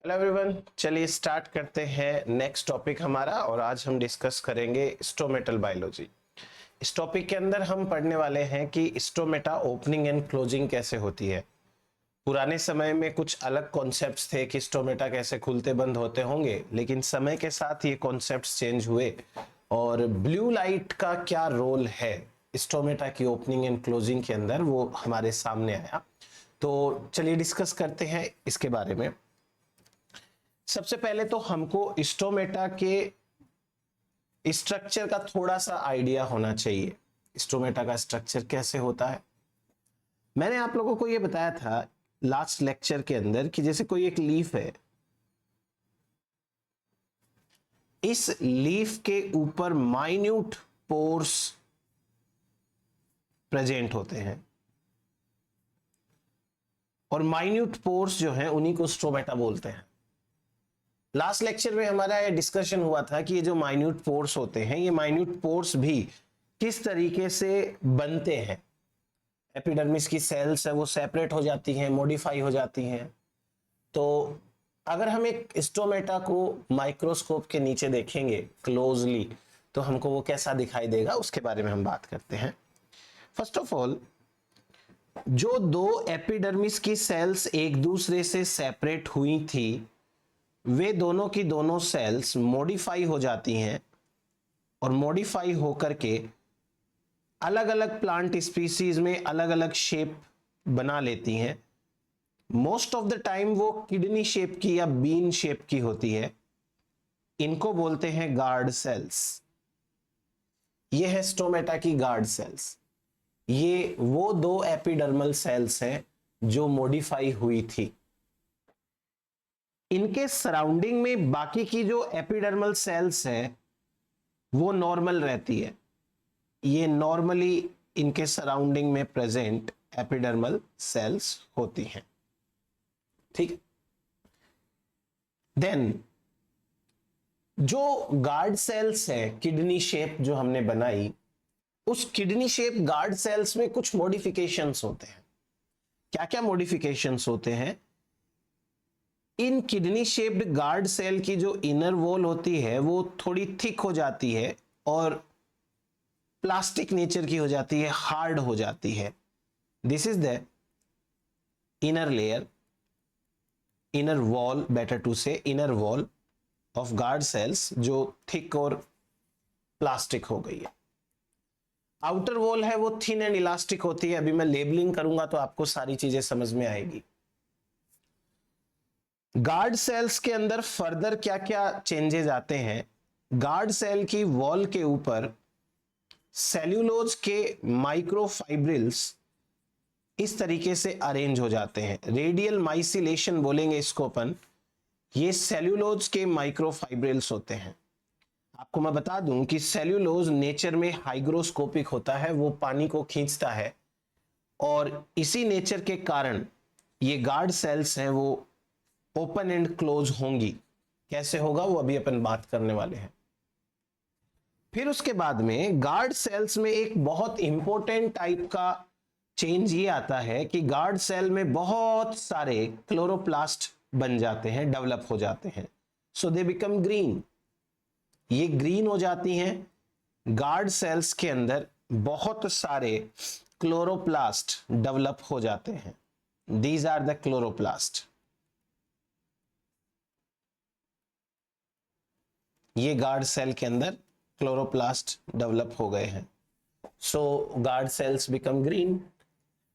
Hello everyone, चलिए start करते हैं नेक्स्ट टॉपिक हमारा। और आज हम डिस्कस करेंगे स्टोमेटल बायोलॉजी। इस टॉपिक के अंदर हम पढ़ने वाले हैं कि स्टोमेटा ओपनिंग एंड क्लोजिंग कैसे होती है। पुराने समय में कुछ अलग कॉन्सेप्ट्स थे कि स्टोमेटा कैसे खुलते बंद होते होंगे, लेकिन समय के साथ ये कॉन्सेप्ट्स चेंज हुए और ब्लू लाइट का क्या रोल है स्टोमेटा की ओपनिंग एंड क्लोजिंग के अंदर वो हमारे सामने आया। तो चलिए डिस्कस करते हैं इसके बारे में। सबसे पहले तो हमको स्टोमेटा के स्ट्रक्चर का थोड़ा सा आइडिया होना चाहिए। स्टोमेटा का स्ट्रक्चर कैसे होता है, मैंने आप लोगों को यह बताया था लास्ट लेक्चर के अंदर कि जैसे कोई एक लीफ है, इस लीफ के ऊपर माइन्यूट पोर्स प्रेजेंट होते हैं और माइन्यूट पोर्स जो है उन्हीं को स्टोमेटा बोलते हैं। लास्ट लेक्चर में हमारा ये डिस्कशन हुआ था कि ये जो माइन्यूट पोर्स होते हैं, ये माइन्यूट पोर्स भी किस तरीके से बनते हैं। एपिडर्मिस की सेल्स है वो सेपरेट हो जाती हैं, मॉडिफाई हो जाती हैं। तो अगर हम एक स्टोमेटा को माइक्रोस्कोप के नीचे देखेंगे क्लोजली तो हमको वो कैसा दिखाई देगा, उसके बारे में हम बात करते हैं। फर्स्ट ऑफ ऑल, जो दो एपिडर्मिस की सेल्स एक दूसरे से सेपरेट हुई थी, वे दोनों की दोनों सेल्स मॉडिफाई हो जाती हैं और मॉडिफाई होकर के अलग अलग प्लांट स्पीसीज में अलग अलग शेप बना लेती हैं। मोस्ट ऑफ द टाइम वो किडनी शेप की या बीन शेप की होती है। इनको बोलते हैं गार्ड सेल्स। ये है स्टोमेटा की गार्ड सेल्स। ये वो दो एपिडर्मल सेल्स हैं जो मॉडिफाई हुई थी। इनके सराउंडिंग में बाकी की जो एपिडर्मल सेल्स है वो नॉर्मल रहती है। ये नॉर्मली इनके सराउंडिंग में प्रेजेंट एपिडर्मल सेल्स होती हैं। ठीक है। देन जो गार्ड सेल्स है, किडनी शेप जो हमने बनाई, उस किडनी शेप गार्ड सेल्स में कुछ मॉडिफिकेशंस होते हैं। क्या क्या मॉडिफिकेशंस होते हैं? इन किडनी शेप्ड गार्ड सेल की जो इनर वॉल होती है वो थोड़ी थिक हो जाती है और प्लास्टिक नेचर की हो जाती है, हार्ड हो जाती है। This is the inner layer, inner wall, better to say inner wall of guard cells, जो थिक और प्लास्टिक हो गई है। आउटर वॉल है वो थिन एंड इलास्टिक होती है। अभी मैं लेबलिंग करूंगा तो आपको सारी चीजें समझ में आएगी। गार्ड सेल्स के अंदर फर्दर क्या क्या चेंजेस आते हैं? गार्ड सेल की वॉल के ऊपर सेल्यूलोज के माइक्रोफाइब्रिल्स इस तरीके से अरेंज हो जाते हैं। रेडियल माइसिलेशन बोलेंगे इसको अपन। ये सेल्यूलोज के माइक्रोफाइब्रिल्स होते हैं। आपको मैं बता दूं कि सेल्यूलोज नेचर में हाइग्रोस्कोपिक होता है, वो पानी को खींचता है और इसी नेचर के कारण ये गार्ड सेल्स हैं वो ओपन एंड क्लोज होंगी। कैसे होगा वो अभी अपन बात करने वाले हैं। फिर उसके बाद में गार्ड सेल्स में एक बहुत इंपॉर्टेंट टाइप का चेंज ये आता है कि गार्ड सेल में बहुत सारे क्लोरोप्लास्ट बन जाते हैं, डेवलप हो जाते हैं। सो दे बिकम ग्रीन। ये ग्रीन हो जाती हैं। गार्ड सेल्स के अंदर बहुत सारे क्लोरोप्लास्ट डेवलप हो जाते हैं। These are the chloroplast. ये गार्ड सेल के अंदर क्लोरोप्लास्ट डेवलप हो गए हैं। So guard cells become green.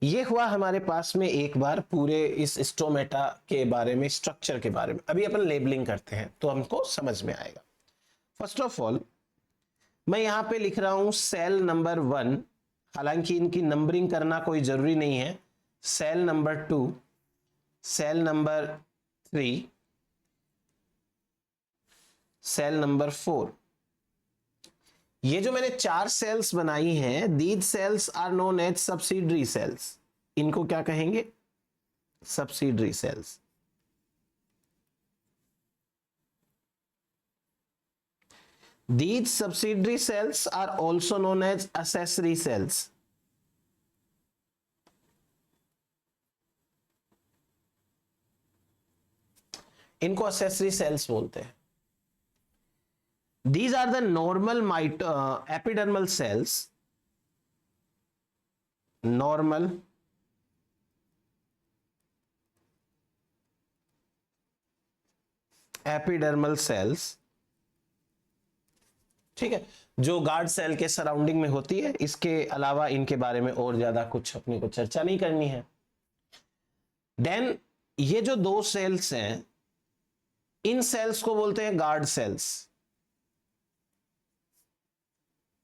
ये हुआ हमारे पास में एक बार पूरे इस स्टोमेटा के बारे में, स्ट्रक्चर के बारे में। अभी अपन लेबलिंग करते हैं तो हमको समझ में आएगा। फर्स्ट ऑफ ऑल मैं यहां पे लिख रहा हूं सेल नंबर 1, हालांकि इनकी नंबरिंग करना कोई जरूरी नहीं है। Cell number 2, cell number 3, cell number 4। ये जो मैंने 4 सेल्स बनाई हैं, these cells are known as subsidiary cells. इनको क्या कहेंगे? Subsidiary cells. These subsidiary cells are also known as accessory cells. इनको accessory cells बोलते हैं. These are the normal epidermal cells. Normal epidermal cells, ठीक है, जो गार्ड सेल के सराउंडिंग में होती है. इसके अलावा इनके बारे में और ज्यादा कुछ अपने को चर्चा नहीं करनी है. देन ये जो दो सेल्स हैं, इन सेल्स को बोलते हैं guard cells.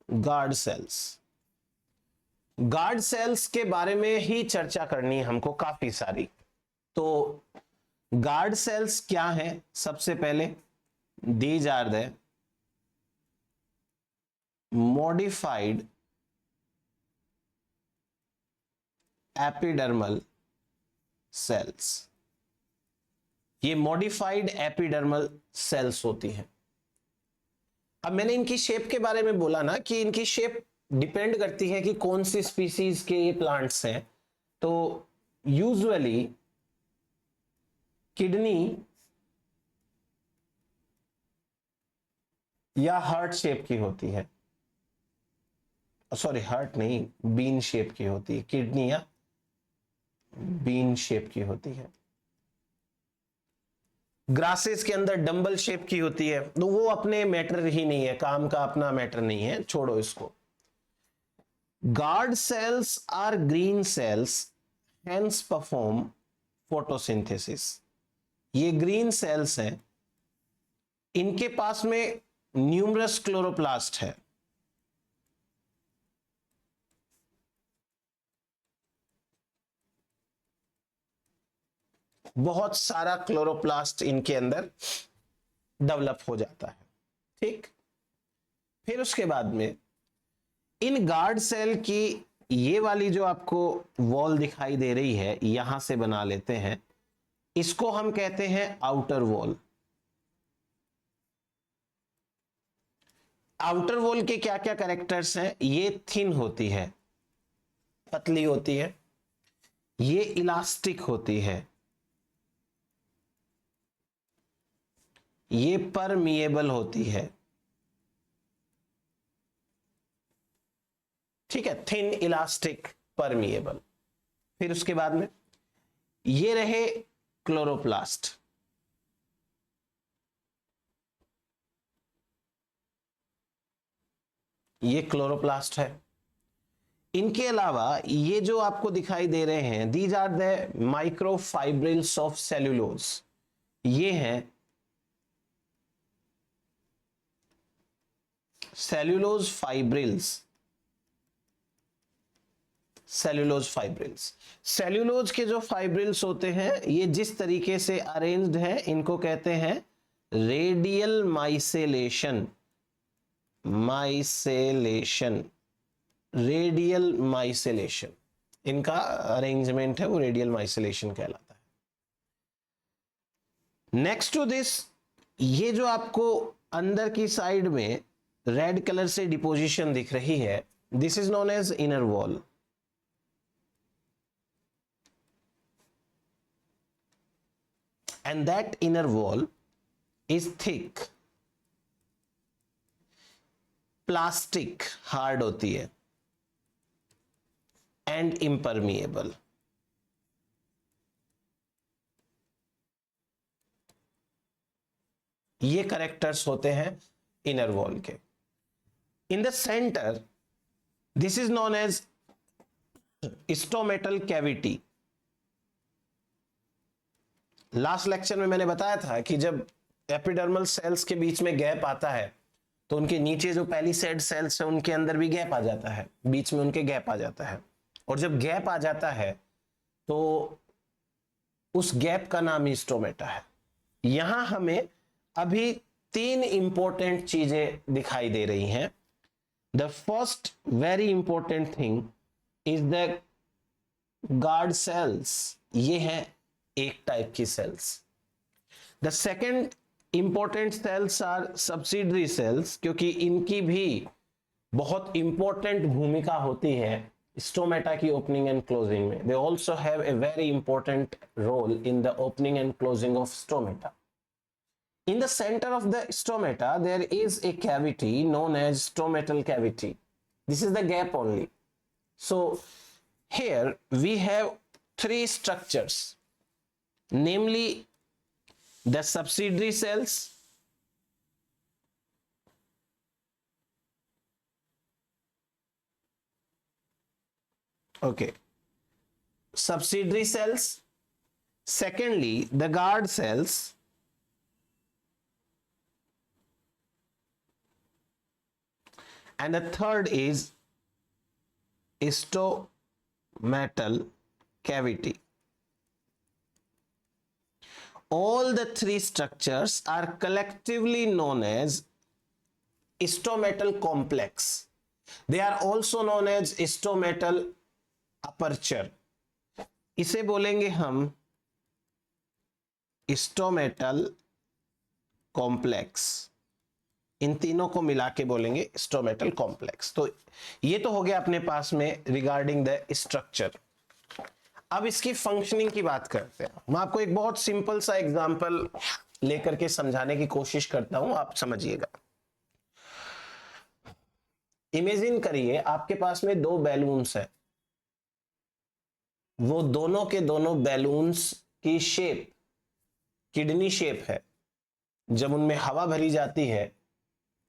Guard cells, guard cells के बारे में ही चर्चा करनी है हमको काफी सारी. तो गार्ड सेल्स क्या है? सबसे पहले these are the modified epidermal cells. ये मॉडिफाइड एपिडर्मल सेल्स होती हैं. अब मैंने इनकी शेप के बारे में बोला ना कि इनकी शेप डिपेंड करती है कि कौन सी स्पीसीज के ये प्लांट्स हैं. तो यूजुअली किडनी या हार्ट शेप की होती है. सॉरी, हार्ट नहीं, बीन शेप की होती है. किडनी या बीन शेप की होती है. ग्रासेस के अंदर डंबल शेप की होती है. तो वो अपने मैटर ही नहीं है, काम का अपना मैटर नहीं है, छोड़ो इसको. Guard cells are green cells, hence perform photosynthesis. ये ग्रीन सेल्स हैं, इनके पास में न्यूमरस क्लोरोप्लास्ट है. बहुत सारा क्लोरोप्लास्ट इनके अंदर डेवलप हो जाता है. ठीक, फिर उसके बाद में इन गार्ड सेल की ये वाली जो आपको वॉल दिखाई दे रही है, यहां से बना लेते हैं. इसको हम कहते हैं आउटर वॉल. आउटर वॉल के क्या क्या कैरेक्टर्स हैं? ये थिन होती है, पतली होती है. ये इलास्टिक होती है. ये परमिएबल होती है. ठीक है, थिन, इलास्टिक, परमिएबल. फिर उसके बाद में ये रहे क्लोरोप्लास्ट. ये क्लोरोप्लास्ट है. इनके अलावा ये जो आपको दिखाई दे रहे हैं, these are the microfibrils of cellulose. ये हैं cellulose fibrils. Cellulose fibrils, cellulose के जो फाइब्रिल्स होते हैं, ये जिस तरीके से अरेंज्ड है, इनको कहते हैं रेडियल माइसेलेशन. माइसेलेशन, रेडियल माइसेलेशन, इनका अरेंजमेंट है वो रेडियल माइसेलेशन कहलाता है. नेक्स्ट टू दिस, ये जो आपको अंदर की साइड में रेड कलर से डिपोजिशन दिख रही है, this is known as inner wall. and that inner wall is thick, plastic, hard होती है, and impermeable. ये करेक्टर्स होते हैं इनर वॉल के. In the centre, this is known as stomatal cavity. Last lecture में मैंने बताया था कि जब एपिडर्मल सेल्स के बीच में गैप आता है, तो उनके नीचे जो पैलिसेड सेल्स है, उनके अंदर भी गैप आ जाता है, बीच में उनके गैप आ जाता है. और जब गैप आ जाता है तो उस गैप का नाम ही स्टोमेटा है. यहां हमें अभी तीन इंपॉर्टेंट चीजें दिखाई दे रही हैं. The first very important thing is the guard cells. ये है एक टाइप की cells. The second important cells are subsidiary cells, क्योंकि इनकी भी बहुत इंपॉर्टेंट भूमिका होती है स्टोमेटा की ओपनिंग एंड क्लोजिंग में. They also have a very important role in the opening and closing of stomata. In the center of the stomata, there is a cavity known as stomatal cavity. This is the gap only. So here we have three structures, namely the subsidiary cells, okay, subsidiary cells, secondly the guard cells, and the third is stomatal cavity. All the three structures are collectively known as stomatal complex. They are also known as stomatal aperture. इसे बोलेंगे हम stomatal complex. इन तीनों को मिला के बोलेंगे stomatal complex. तो ये तो हो गया अपने पास में रिगार्डिंग द स्ट्रक्चर. अब इसकी फंक्शनिंग की बात करते हैं. मैं आपको एक बहुत सिंपल सा एग्जांपल लेकर के समझाने की कोशिश करता हूं, आप समझिएगा. इमेजिन करिए आपके पास में दो बैलून्स हैं. वो दोनों के दोनों बैलून्स की शेप किडनी शेप है. जब उनमें हवा भरी जाती है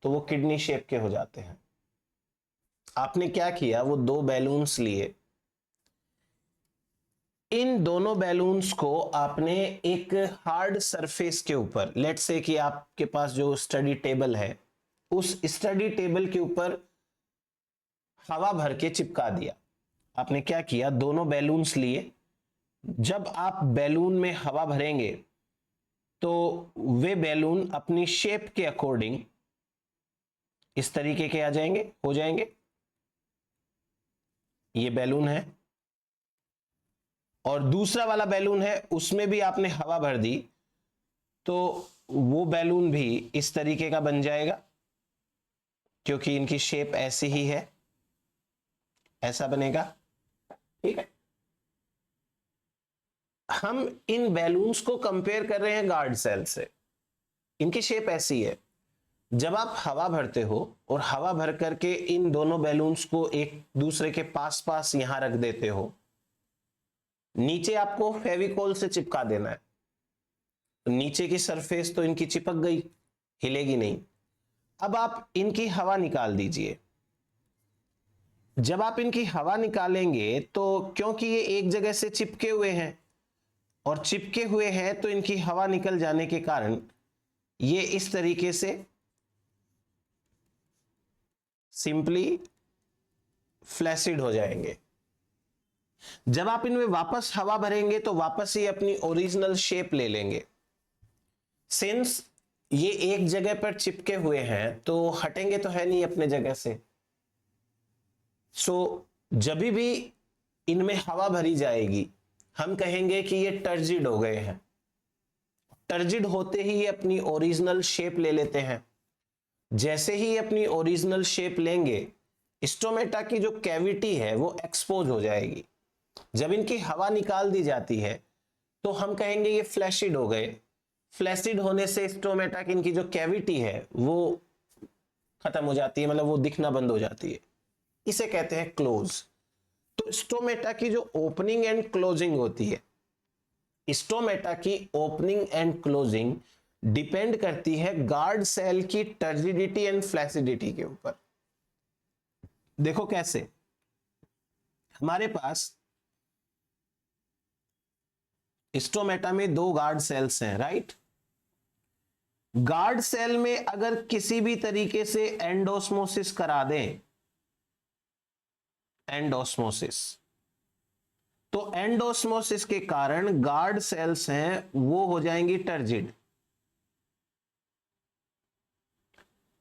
तो वो किडनी शेप के हो जाते हैं. आपने क्या किया, वो दो बैलून्स लिए, इन दोनों बैलून्स को आपने एक हार्ड सरफेस के ऊपर, लेट्स से कि आपके पास जो स्टडी टेबल है, उस स्टडी टेबल के ऊपर हवा भर के चिपका दिया. आपने क्या किया, दोनों बैलून्स लिए. जब आप बैलून में हवा भरेंगे तो वे बैलून अपनी शेप के अकॉर्डिंग इस तरीके के आ जाएंगे, हो जाएंगे. ये बैलून है और दूसरा वाला बैलून है, उसमें भी आपने हवा भर दी तो वो बैलून भी इस तरीके का बन जाएगा, क्योंकि इनकी शेप ऐसी ही है, ऐसा बनेगा. ठीक है. हम इन बैलून्स को कंपेयर कर रहे हैं गार्ड सेल से. इनकी शेप ऐसी है. जब आप हवा भरते हो और हवा भर करके इन दोनों बैलून्स को एक दूसरे के पास पास यहां रख देते हो, नीचे आपको फेविकोल से चिपका देना है. नीचे की सरफेस तो इनकी चिपक गई, हिलेगी नहीं. अब आप इनकी हवा निकाल दीजिए. जब आप इनकी हवा निकालेंगे तो क्योंकि ये एक जगह से चिपके हुए हैं और चिपके हुए हैं तो इनकी हवा निकल जाने के कारण ये इस तरीके से सिंपली फ्लैसिड हो जाएंगे. जब आप इनमें वापस हवा भरेंगे तो वापस ही अपनी ओरिजिनल शेप ले लेंगे. सिंस ये एक जगह पर चिपके हुए हैं तो हटेंगे तो है नहीं अपने जगह से. सो जब भी इनमें हवा भरी जाएगी हम कहेंगे कि ये टर्जिड हो गए हैं. टर्जिड होते ही ये अपनी ओरिजिनल शेप ले लेते हैं. जैसे ही अपनी ओरिजिनल शेप लेंगे, स्टोमेटा की जो कैविटी है वो एक्सपोज हो जाएगी. जब इनकी हवा निकाल दी जाती है तो हम कहेंगे ये फ्लैशिड हो गए. फ्लैशिड होने से स्टोमेटा की इनकी जो कैविटी है वो खत्म हो जाती है, मतलब वो दिखना बंद हो जाती है. इसे कहते हैं क्लोज. तो स्टोमेटा की जो ओपनिंग एंड क्लोजिंग होती है, स्टोमेटा की ओपनिंग एंड क्लोजिंग डिपेंड करती है गार्ड सेल की टर्जिडिटी एंड फ्लैसिडिटी के ऊपर. देखो कैसे, हमारे पास स्टोमेटा में दो गार्ड सेल्स हैं, राइट. गार्ड सेल में अगर किसी भी तरीके से एंडोस्मोसिस करा दें, एंडोस्मोसिस, तो एंडोस्मोसिस के कारण गार्ड सेल्स हैं वो हो जाएंगी टर्जिड.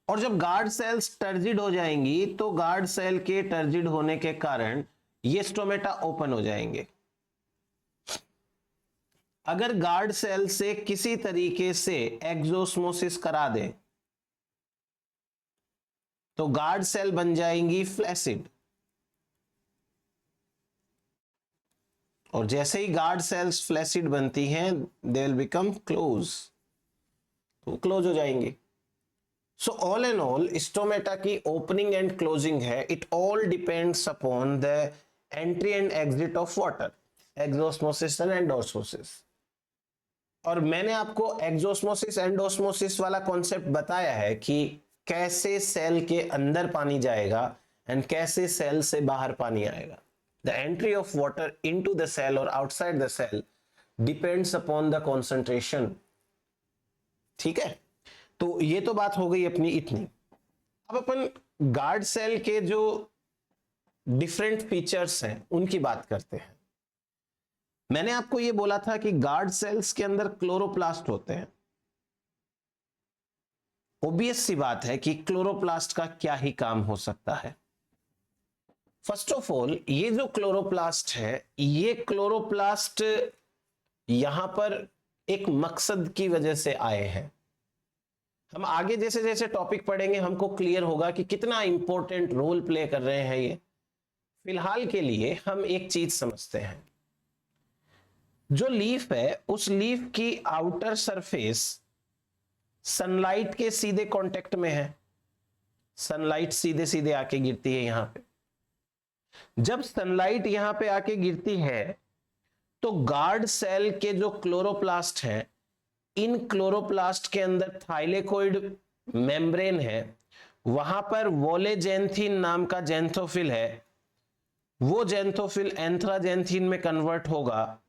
और जब गार्ड सेल्स टर्जिड हो जाएंगी तो गार्ड सेल के टर्जिड होने के कारण ये स्टोमेटा ओपन हो जाएंगे. अगर गार्ड सेल से किसी तरीके से एक्सोस्मोसिस करा दें तो गार्ड सेल बन जाएंगी फ्लैसिड. और जैसे ही गार्ड सेल्स फ्लैसिड बनती हैं दे विल बिकम क्लोज. तो क्लोज हो जाएंगे। So all and all stomata की ओपनिंग एंड क्लोजिंग है, it all depends upon the entry and exit of water, exosmosis and endosmosis. और मैंने आपको एक्सोस्मोसिस एंडोस्मोसिस वाला कॉन्सेप्ट बताया है कि कैसे सेल के अंदर पानी जाएगा एंड कैसे सेल से बाहर पानी आएगा। The entry of water into the cell और outside the cell depends upon the concentration. ठीक है, तो ये तो बात हो गई अपनी इतनी। अब अपन गार्ड सेल के जो डिफरेंट फीचर्स हैं उनकी बात करते हैं। मैंने आपको ये बोला था कि गार्ड सेल्स के अंदर क्लोरोप्लास्ट होते हैं। ऑब्वियस सी बात है कि क्लोरोप्लास्ट का क्या ही काम हो सकता है। फर्स्ट ऑफ ऑल ये जो क्लोरोप्लास्ट है, ये क्लोरोप्लास्ट यहां पर एक मकसद की वजह से आए हैं। हम आगे जैसे जैसे टॉपिक पढ़ेंगे हमको क्लियर होगा कि कितना इंपॉर्टेंट रोल प्ले कर रहे हैं ये। फिलहाल के लिए हम एक चीज समझते हैं, जो लीफ है उस लीफ की आउटर सरफेस सनलाइट के सीधे कांटेक्ट में है। सनलाइट सीधे सीधे आके गिरती है यहां पे। जब सनलाइट यहां पे आके गिरती है तो गार्ड सेल के जो क्लोरोप्लास्ट हैं, इन क्लोरोप्लास्ट के अंदर थाइलेकोइड मेम्ब्रेन है, वहां पर वोलेजेंथिन नाम का जेंथोफिल है। वो जेंथोफिल एंथ्राजेंथिन में कन्वर्ट होगा,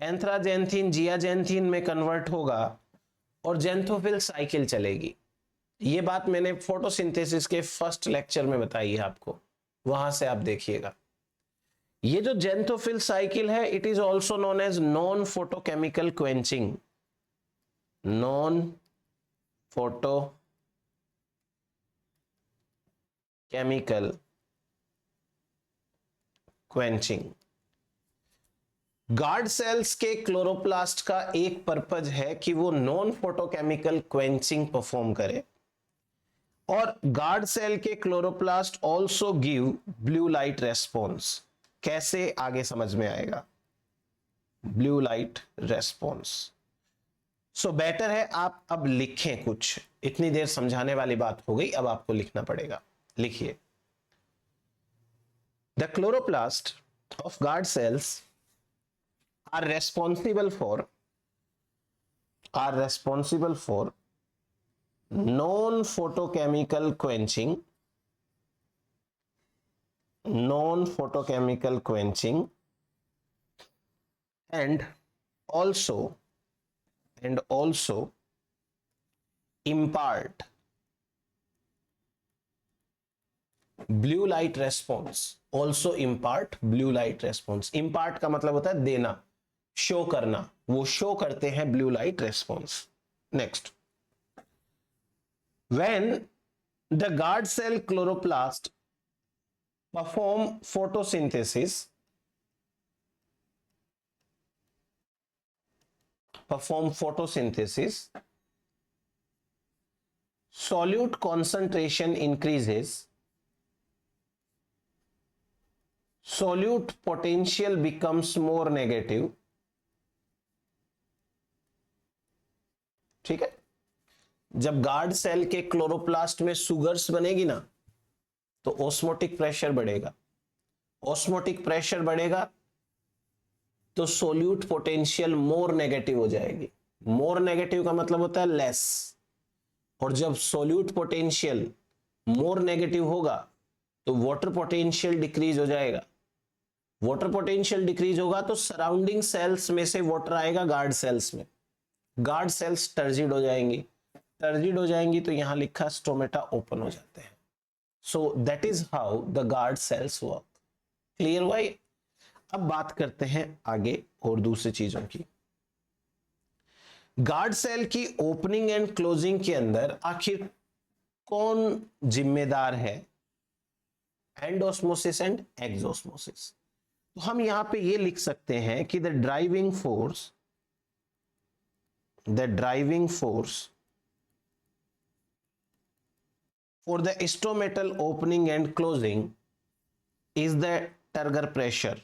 एंथ्राजेंथिन जियाजेंथिन में कन्वर्ट होगा और जेंथोफिल साइकिल चलेगी। ये बात मैंने फोटोसिंथेसिस के फर्स्ट लेक्चर में बताई है आपको, वहां से आप देखिएगा। ये जो जेंथोफिल साइकिल है, it is also known as non photochemical quenching. Non photochemical quenching. Guard cells के क्लोरोप्लास्ट का एक पर्पज है कि वो नॉन फोटोकेमिकल क्वेंचिंग परफॉर्म करे, और गार्ड सेल के chloroplast also give blue light response. कैसे, आगे समझ में आएगा। Blue light response. So better है आप अब लिखें कुछ, इतनी देर समझाने वाली बात हो गई, अब आपको लिखना पड़ेगा। लिखिए, the chloroplast of guard sales are responsible for non-photochemical quenching and also impart blue light response. Also impart blue light response. Impart का मतलब होता है देना, शो करना, वो शो करते हैं blue light response. Next, when the guard cell chloroplast perform photosynthesis, solute concentration increases, solute potential becomes more negative। ठीक है, जब गार्ड सेल के क्लोरोप्लास्ट में सुगर्स बनेगी ना, तो ऑस्मोटिक प्रेशर बढ़ेगा। ऑस्मोटिक प्रेशर बढ़ेगा तो सोल्यूट पोटेंशियल मोर नेगेटिव हो जाएगी। मोर नेगेटिव का मतलब होता है लेस, और जब सोल्यूट पोटेंशियल मोर नेगेटिव होगा तो वाटर पोटेंशियल डिक्रीज हो जाएगा। वाटर पोटेंशियल डिक्रीज होगा तो सराउंडिंग सेल्स में से वाटर आएगा गार्ड सेल्स में, गार्ड सेल्स टर्जिड हो जाएंगी। टर्जिड हो जाएंगी तो यहां लिखा स्टोमेटा ओपन हो जाते हैं। So that is how the guard sales work. Clear हुआ? अब बात करते हैं आगे और दूसरी चीजों की। गार्ड सेल की ओपनिंग एंड क्लोजिंग के अंदर आखिर कौन जिम्मेदार है? Endosmosis and exosmosis. तो हम यहां पे ये लिख सकते हैं कि the driving force for the stomatal opening and closing is the turgor pressure.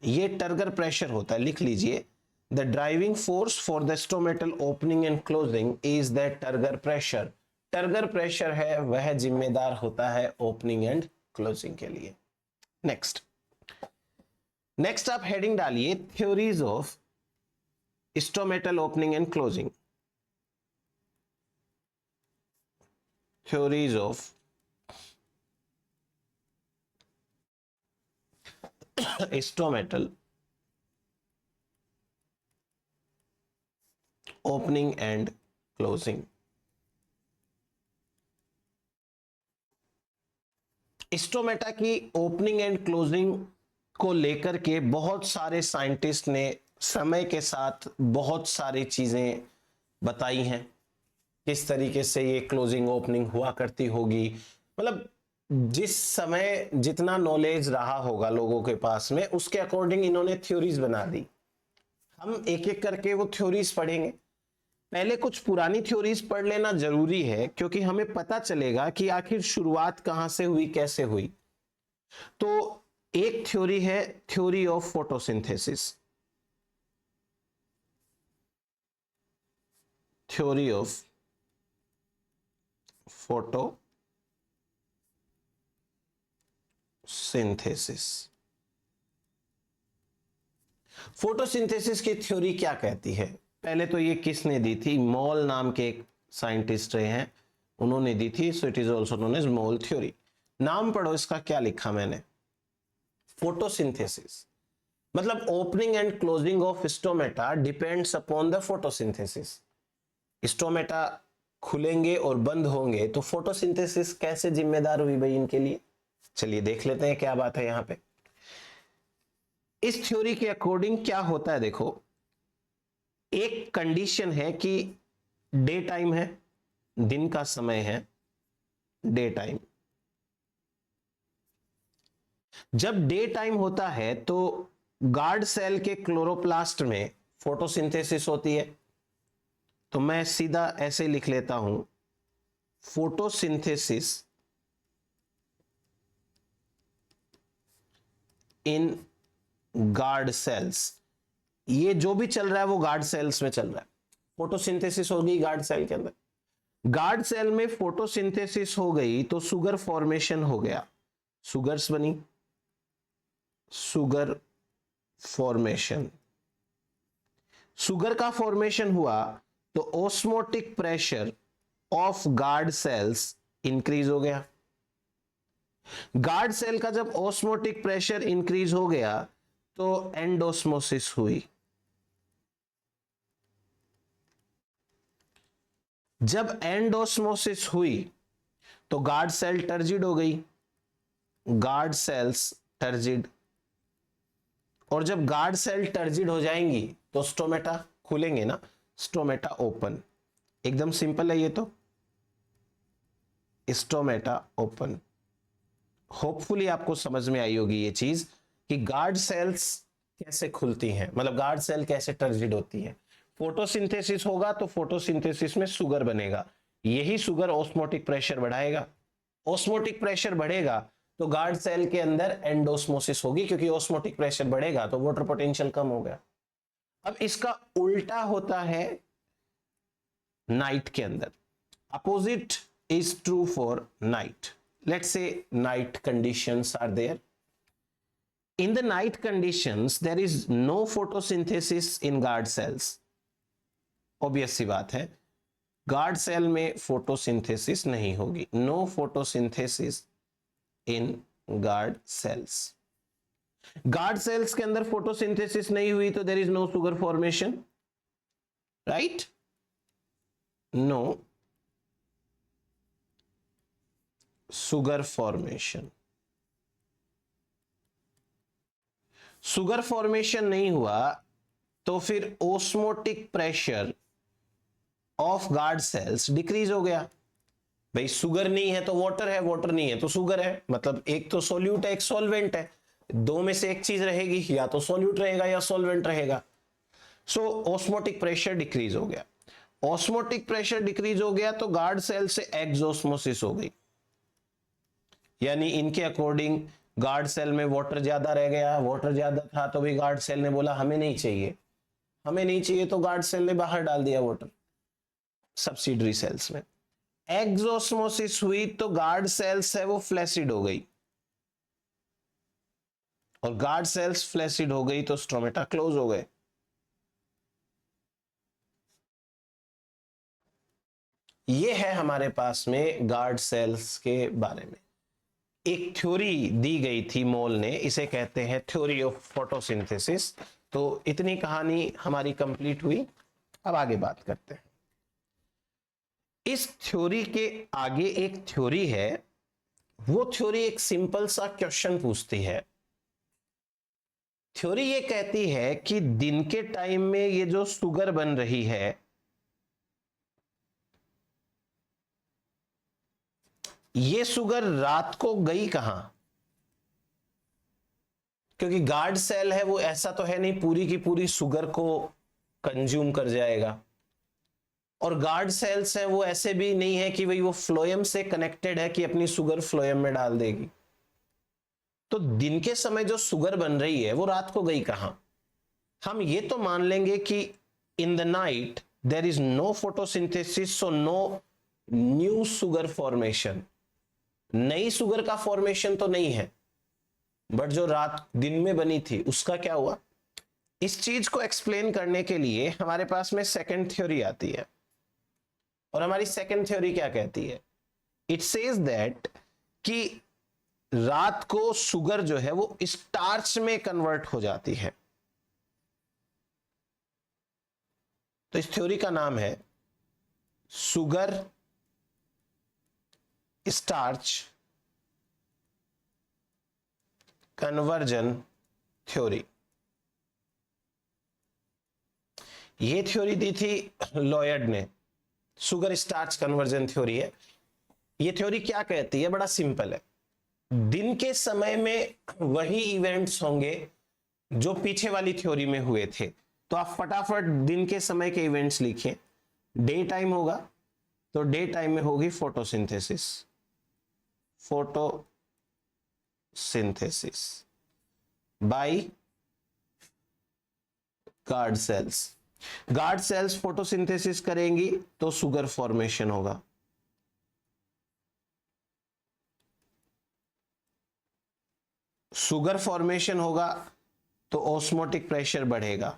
ये टर्गर प्रेशर होता है, लिख लीजिए, the driving force for the stomatal opening and closing is the turgor pressure. Turgor pressure है वह जिम्मेदार होता है ओपनिंग एंड क्लोजिंग के लिए। नेक्स्ट आप हेडिंग डालिए theories of stomatal opening and closing. Theories of stomatal opening and closing. Stomata की ओपनिंग एंड क्लोजिंग को लेकर के बहुत सारे साइंटिस्ट ने समय के साथ बहुत सारी चीजें बताई हैं, किस तरीके से ये क्लोजिंग ओपनिंग हुआ करती होगी। मतलब जिस समय जितना नॉलेज रहा होगा लोगों के पास में, उसके अकॉर्डिंग इन्होंने थ्योरीज बना दी। हम एक एक करके वो थ्योरीज पढ़ेंगे। पहले कुछ पुरानी थ्योरीज पढ़ लेना जरूरी है, क्योंकि हमें पता चलेगा कि आखिर शुरुआत कहां से हुई, कैसे हुई। तो एक थ्योरी है theory of photosynthesis. Theory of photosynthesis. Photosynthesis की थ्योरी क्या कहती है? पहले तो ये किसने दी थी? मॉल नाम के एक साइंटिस्ट रहे हैं, उन्होंने दी थी। So it is also known as mole theory. नाम पढ़ो इसका, क्या लिखा मैंने। फोटोसिंथेसिस मतलब opening and closing of stomata depends upon the photosynthesis. Stomata खुलेंगे और बंद होंगे तो फोटोसिंथेसिस कैसे जिम्मेदार हुई भाई इनके लिए? चलिए देख लेते हैं क्या बात है यहां पे। इस थ्योरी के अकॉर्डिंग क्या होता है, देखो, एक कंडीशन है कि डे टाइम है, दिन का समय है, डे टाइम। जब डे टाइम होता है तो गार्ड सेल के क्लोरोप्लास्ट में फोटोसिंथेसिस होती है। तो मैं सीधा ऐसे लिख लेता हूं, फोटोसिंथेसिस इन गार्ड सेल्स। ये जो भी चल रहा है वो गार्ड सेल्स में चल रहा है। फोटोसिंथेसिस होगी गार्ड सेल के अंदर। गार्ड सेल में फोटोसिंथेसिस हो गई तो सुगर फॉर्मेशन हो गया, सुगर्स बनी, सुगर फॉर्मेशन। सुगर का फॉर्मेशन हुआ तो osmotic pressure of guard sales increase हो गया। गार्ड सेल का जब ऑस्मोटिक प्रेशर इंक्रीज हो गया तो एंडोस्मोसिस हुई। जब एंडोस्मोसिस हुई तो गार्ड सेल टर्जिड हो गई, गार्ड सेल्स टर्जिड। और जब गार्ड सेल टर्जिड हो जाएंगी तो स्टोमेटा खुलेंगे ना, स्टोमेटा ओपन। एकदम सिंपल है ये तो, स्टोमेटा ओपन। होपफुली आपको समझ में आई होगी ये चीज कि गार्ड सेल्स कैसे खुलती हैं, मतलब गार्ड सेल कैसे टर्जिड होती है। फोटोसिंथेसिस होगा तो फोटोसिंथेसिस में सुगर बनेगा, यही सुगर ऑस्मोटिक प्रेशर बढ़ाएगा। ऑस्मोटिक प्रेशर बढ़ेगा तो गार्ड सेल के अंदर एंडोस्मोसिस होगी, क्योंकि ऑस्मोटिक प्रेशर बढ़ेगा तो वाटर पोटेंशियल कम हो गया। अब इसका उल्टा होता है नाइट के अंदर। Opposite is true for night. Let's say night conditions are there. In the night conditions, there is no photosynthesis in guard cells. Obvious सी बात है, guard cell में photosynthesis नहीं होगी। No photosynthesis in guard cells. Guard cells के अंदर photosynthesis नहीं हुई तो there is no sugar formation, right? No sugar formation. Sugar formation नहीं हुआ तो फिर osmotic pressure of guard sales decrease हो गया। भाई सुगर नहीं है तो वाटर है, वाटर नहीं है तो सुगर है, मतलब एक तो सॉल्यूट है एक सॉल्वेंट है, दो में से एक चीज रहेगी, या तो सॉल्यूट रहेगा या सॉल्वेंट रहेगा। सो ऑस्मोटिक प्रेशर डिक्रीज हो गया। ऑस्मोटिक प्रेशर डिक्रीज हो गया तो गार्ड सेल से एक्सोस्मोसिस हो गई, यानी इनके अकॉर्डिंग गार्ड सेल में वाटर ज्यादा रह गया। वाटर ज्यादा था तो भी गार्ड सेल ने बोला हमें नहीं चाहिए, हमें नहीं चाहिए तो गार्ड सेल ने बाहर डाल दिया वाटर सब्सिडरी सेल्स में। एक्सोस्मोसिस हुई तो गार्ड सेल्स है वो फ्लैसिड हो गई, और गार्ड सेल्स फ्लैसिड हो गई तो स्ट्रोमेटा क्लोज हो गए। ये है हमारे पास में गार्ड सेल्स के बारे में एक थ्योरी दी गई थी मोल ने, इसे कहते हैं थ्योरी ऑफ फोटोसिंथेसिस। तो इतनी कहानी हमारी कंप्लीट हुई। अब आगे बात करते हैं। इस थ्योरी के आगे एक थ्योरी है, वो थ्योरी एक सिंपल सा क्वेश्चन पूछती है। थ्योरी ये कहती है कि दिन के टाइम में ये जो शुगर बन रही है, ये शुगर रात को गई कहां? क्योंकि गार्ड सेल है वो ऐसा तो है नहीं पूरी की पूरी शुगर को कंज्यूम कर जाएगा, और गार्ड सेल्स है वो ऐसे भी नहीं है कि भाई वो फ्लोएम से कनेक्टेड है कि अपनी शुगर फ्लोएम में डाल देगी। तो दिन के समय जो शुगर बन रही है वो रात को गई कहां? हम ये तो मान लेंगे कि in the night there is no photosynthesis, so no new sugar formation. नई शुगर का फॉर्मेशन तो नहीं है, बट जो रात दिन में बनी थी उसका क्या हुआ? इस चीज को एक्सप्लेन करने के लिए हमारे पास में सेकंड थ्योरी आती है, और हमारी सेकंड थ्योरी क्या कहती है? इट सेज दैट कि रात को शुगर जो है वो स्टार्च में कन्वर्ट हो जाती है। तो इस थ्योरी का नाम है शुगर स्टार्च कन्वर्जन थ्योरी। ये थ्योरी दी थी लॉयड ने, शुगर स्टार्च कन्वर्जन थ्योरी है। ये थ्योरी क्या कहती है? बड़ा सिंपल है। दिन के समय में वही इवेंट्स होंगे जो पीछे वाली थ्योरी में हुए थे। तो आप फटाफट दिन के समय के इवेंट्स लिखिए। डे टाइम होगा तो डे टाइम में होगी photosynthesis, photosynthesis by guard cells. Guard cells photosynthesis करेंगी तो शुगर फॉर्मेशन होगा। शुगर फॉर्मेशन होगा तो ऑस्मोटिक प्रेशर बढ़ेगा,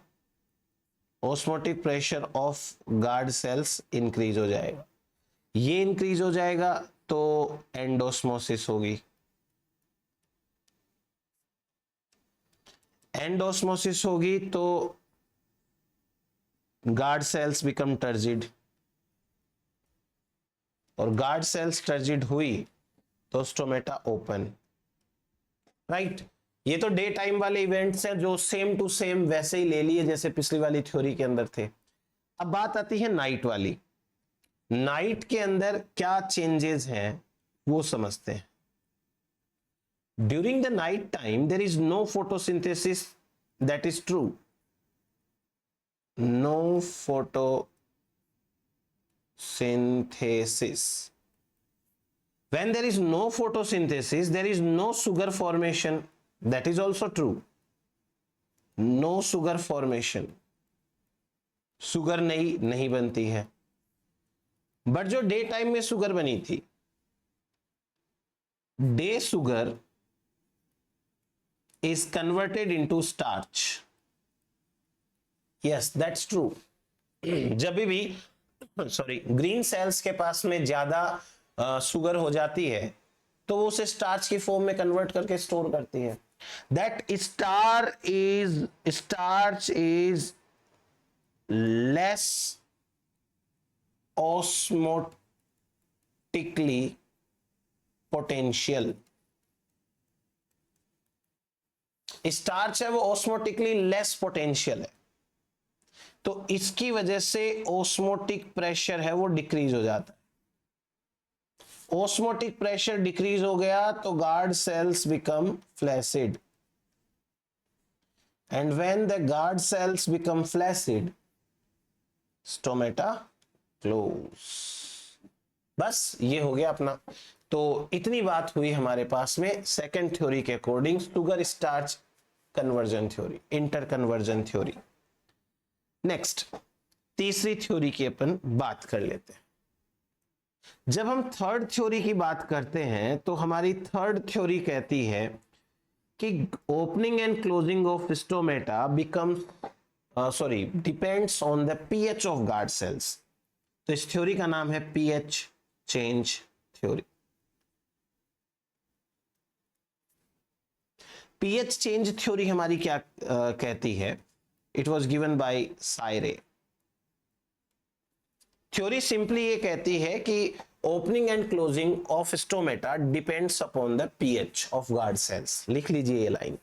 osmotic pressure of guard sales increase हो जाएगा। ये इंक्रीज हो जाएगा तो एंडोस्मोसिस होगी, एंडोस्मोसिस होगी तो गार्ड सेल्स बिकम टर्जिड, और गार्ड सेल्स टर्जिड हुई तो स्टोमेटा ओपन। राइट, ये तो डे टाइम वाले इवेंट्स हैं जो सेम टू सेम वैसे ही ले लिए जैसे पिछली वाली थ्योरी के अंदर थे। अब बात आती है नाइट वाली। नाइट के अंदर क्या चेंजेस हैं वो समझते हैं। During the night time there is no photosynthesis, that is true. No photosynthesis. When there is no photosynthesis, there is no sugar formation. That is also true. No sugar formation. Sugar नहीं बनती है। But जो day time में sugar बनी थी, day sugar is converted into starch. Yes, that's true. जब भी green sales के पास में ज्यादा शुगर हो जाती है तो वो उसे स्टार्च की फॉर्म में कन्वर्ट करके स्टोर करती है। That starch is less osmotically potential. Starch है वो ऑस्मोटिकली लेस पोटेंशियल है, तो इसकी वजह से ऑस्मोटिक प्रेशर है वो डिक्रीज हो जाता है। ऑस्मोटिक प्रेशर डिक्रीज हो गया तो guard cells become flaccid, and when the guard cells become flaccid stomata close. बस ये हो गया अपना। तो इतनी बात हुई हमारे पास में सेकंड थ्योरी के according, sugar starch conversion theory, inter conversion theory. Next तीसरी थ्योरी की अपन बात कर लेते हैं। जब हम थर्ड थ्योरी की बात करते हैं तो हमारी थर्ड थ्योरी कहती है कि opening and closing of stomata depends on the pH of guard cells. तो इस थ्योरी का नाम है pH change theory. PH change theory हमारी क्या कहती है? It was given by Sayre. Theory simply ये कहती है कि opening and closing of stomata depends upon the pH of guard cells. लिख लीजिए ये line,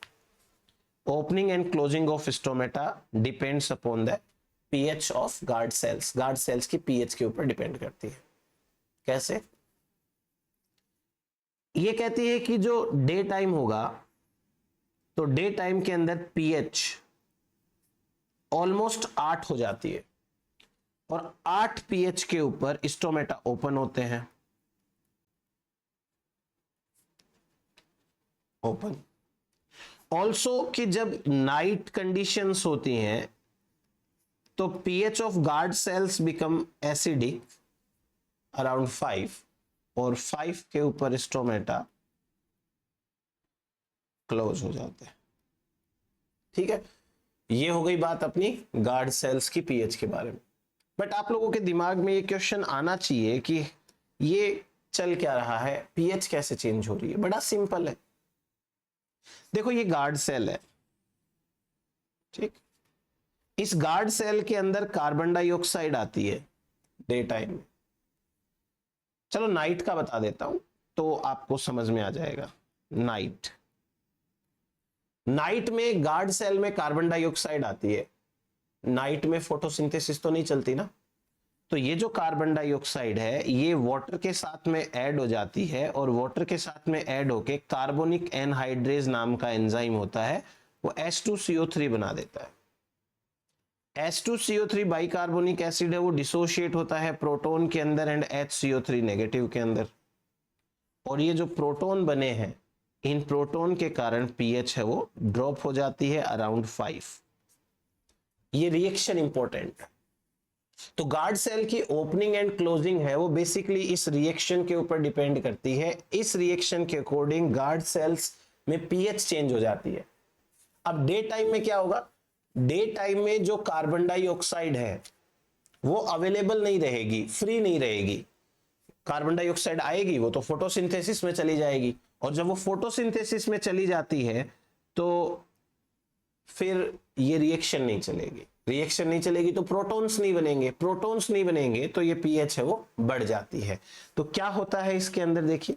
opening and closing of stomata depends upon the pH of guard cells. Guard cells की pH के ऊपर डिपेंड करती है। कैसे? ये कहती है कि जो डे टाइम होगा तो डे टाइम के अंदर पीएच ऑलमोस्ट 8 हो जाती है और 8 पीएच के ऊपर स्टोमेटा ओपन होते हैं। ओपन ऑल्सो कि जब नाइट कंडीशंस होती हैं तो pH of guard cells become acidic around 5 और 5 के ऊपर स्टोमेटा क्लोज हो जाते हैं। ठीक है, ये हो गई बात अपनी गार्ड सेल्स की पीएच के बारे में। बट आप लोगों के दिमाग में ये क्वेश्चन आना चाहिए कि ये चल क्या रहा है, पीएच कैसे चेंज हो रही है? बड़ा सिंपल है। देखो ये गार्ड सेल है, ठीक, इस गार्ड सेल के अंदर कार्बन डाइऑक्साइड आती है डे टाइम में। चलो नाइट का बता देता हूं तो आपको समझ में आ जाएगा। नाइट में गार्ड सेल में कार्बन डाइऑक्साइड आती है। नाइट में फोटोसिंथेसिस तो नहीं चलती ना, तो ये जो कार्बन डाइऑक्साइड है ये वाटर के साथ में ऐड हो जाती है और वाटर के साथ में ऐड होके कार्बोनिक एनहाइड्रेज नाम का एंजाइम होता है, वो H2CO3 बना देता है। H2CO3 बाइकार्बोनिक एसिड है, वो डिसोशिएट होता है प्रोटॉन के अंदर एंड HCO3 नेगेटिव के अंदर। और ये जो प्रोटॉन बने हैं, इन प्रोटॉन के कारण पीएच है वो ड्रॉप हो जाती है अराउंड 5। ये रिएक्शन इंपॉर्टेंट है। तो गार्ड सेल की ओपनिंग एंड क्लोजिंग है वो बेसिकली इस रिएक्शन के ऊपर डिपेंड करती है। इस रिएक्शन के अकॉर्डिंग गार्ड सेल्स में पीएच चेंज हो जाती है। अब डे टाइम में क्या होगा? डे टाइम में जो कार्बन डाइऑक्साइड है वो अवेलेबल नहीं रहेगी, फ्री नहीं रहेगी। कार्बन डाइऑक्साइड आएगी वो तो फोटोसिंथेसिस में चली जाएगी, और जब वो फोटोसिंथेसिस में चली जाती है तो फिर ये रिएक्शन नहीं चलेगी। रिएक्शन नहीं चलेगी तो प्रोटॉन्स नहीं बनेंगे, प्रोटॉन्स नहीं बनेंगे तो ये पीएच है वो बढ़ जाती है। तो क्या होता है इसके अंदर? देखिए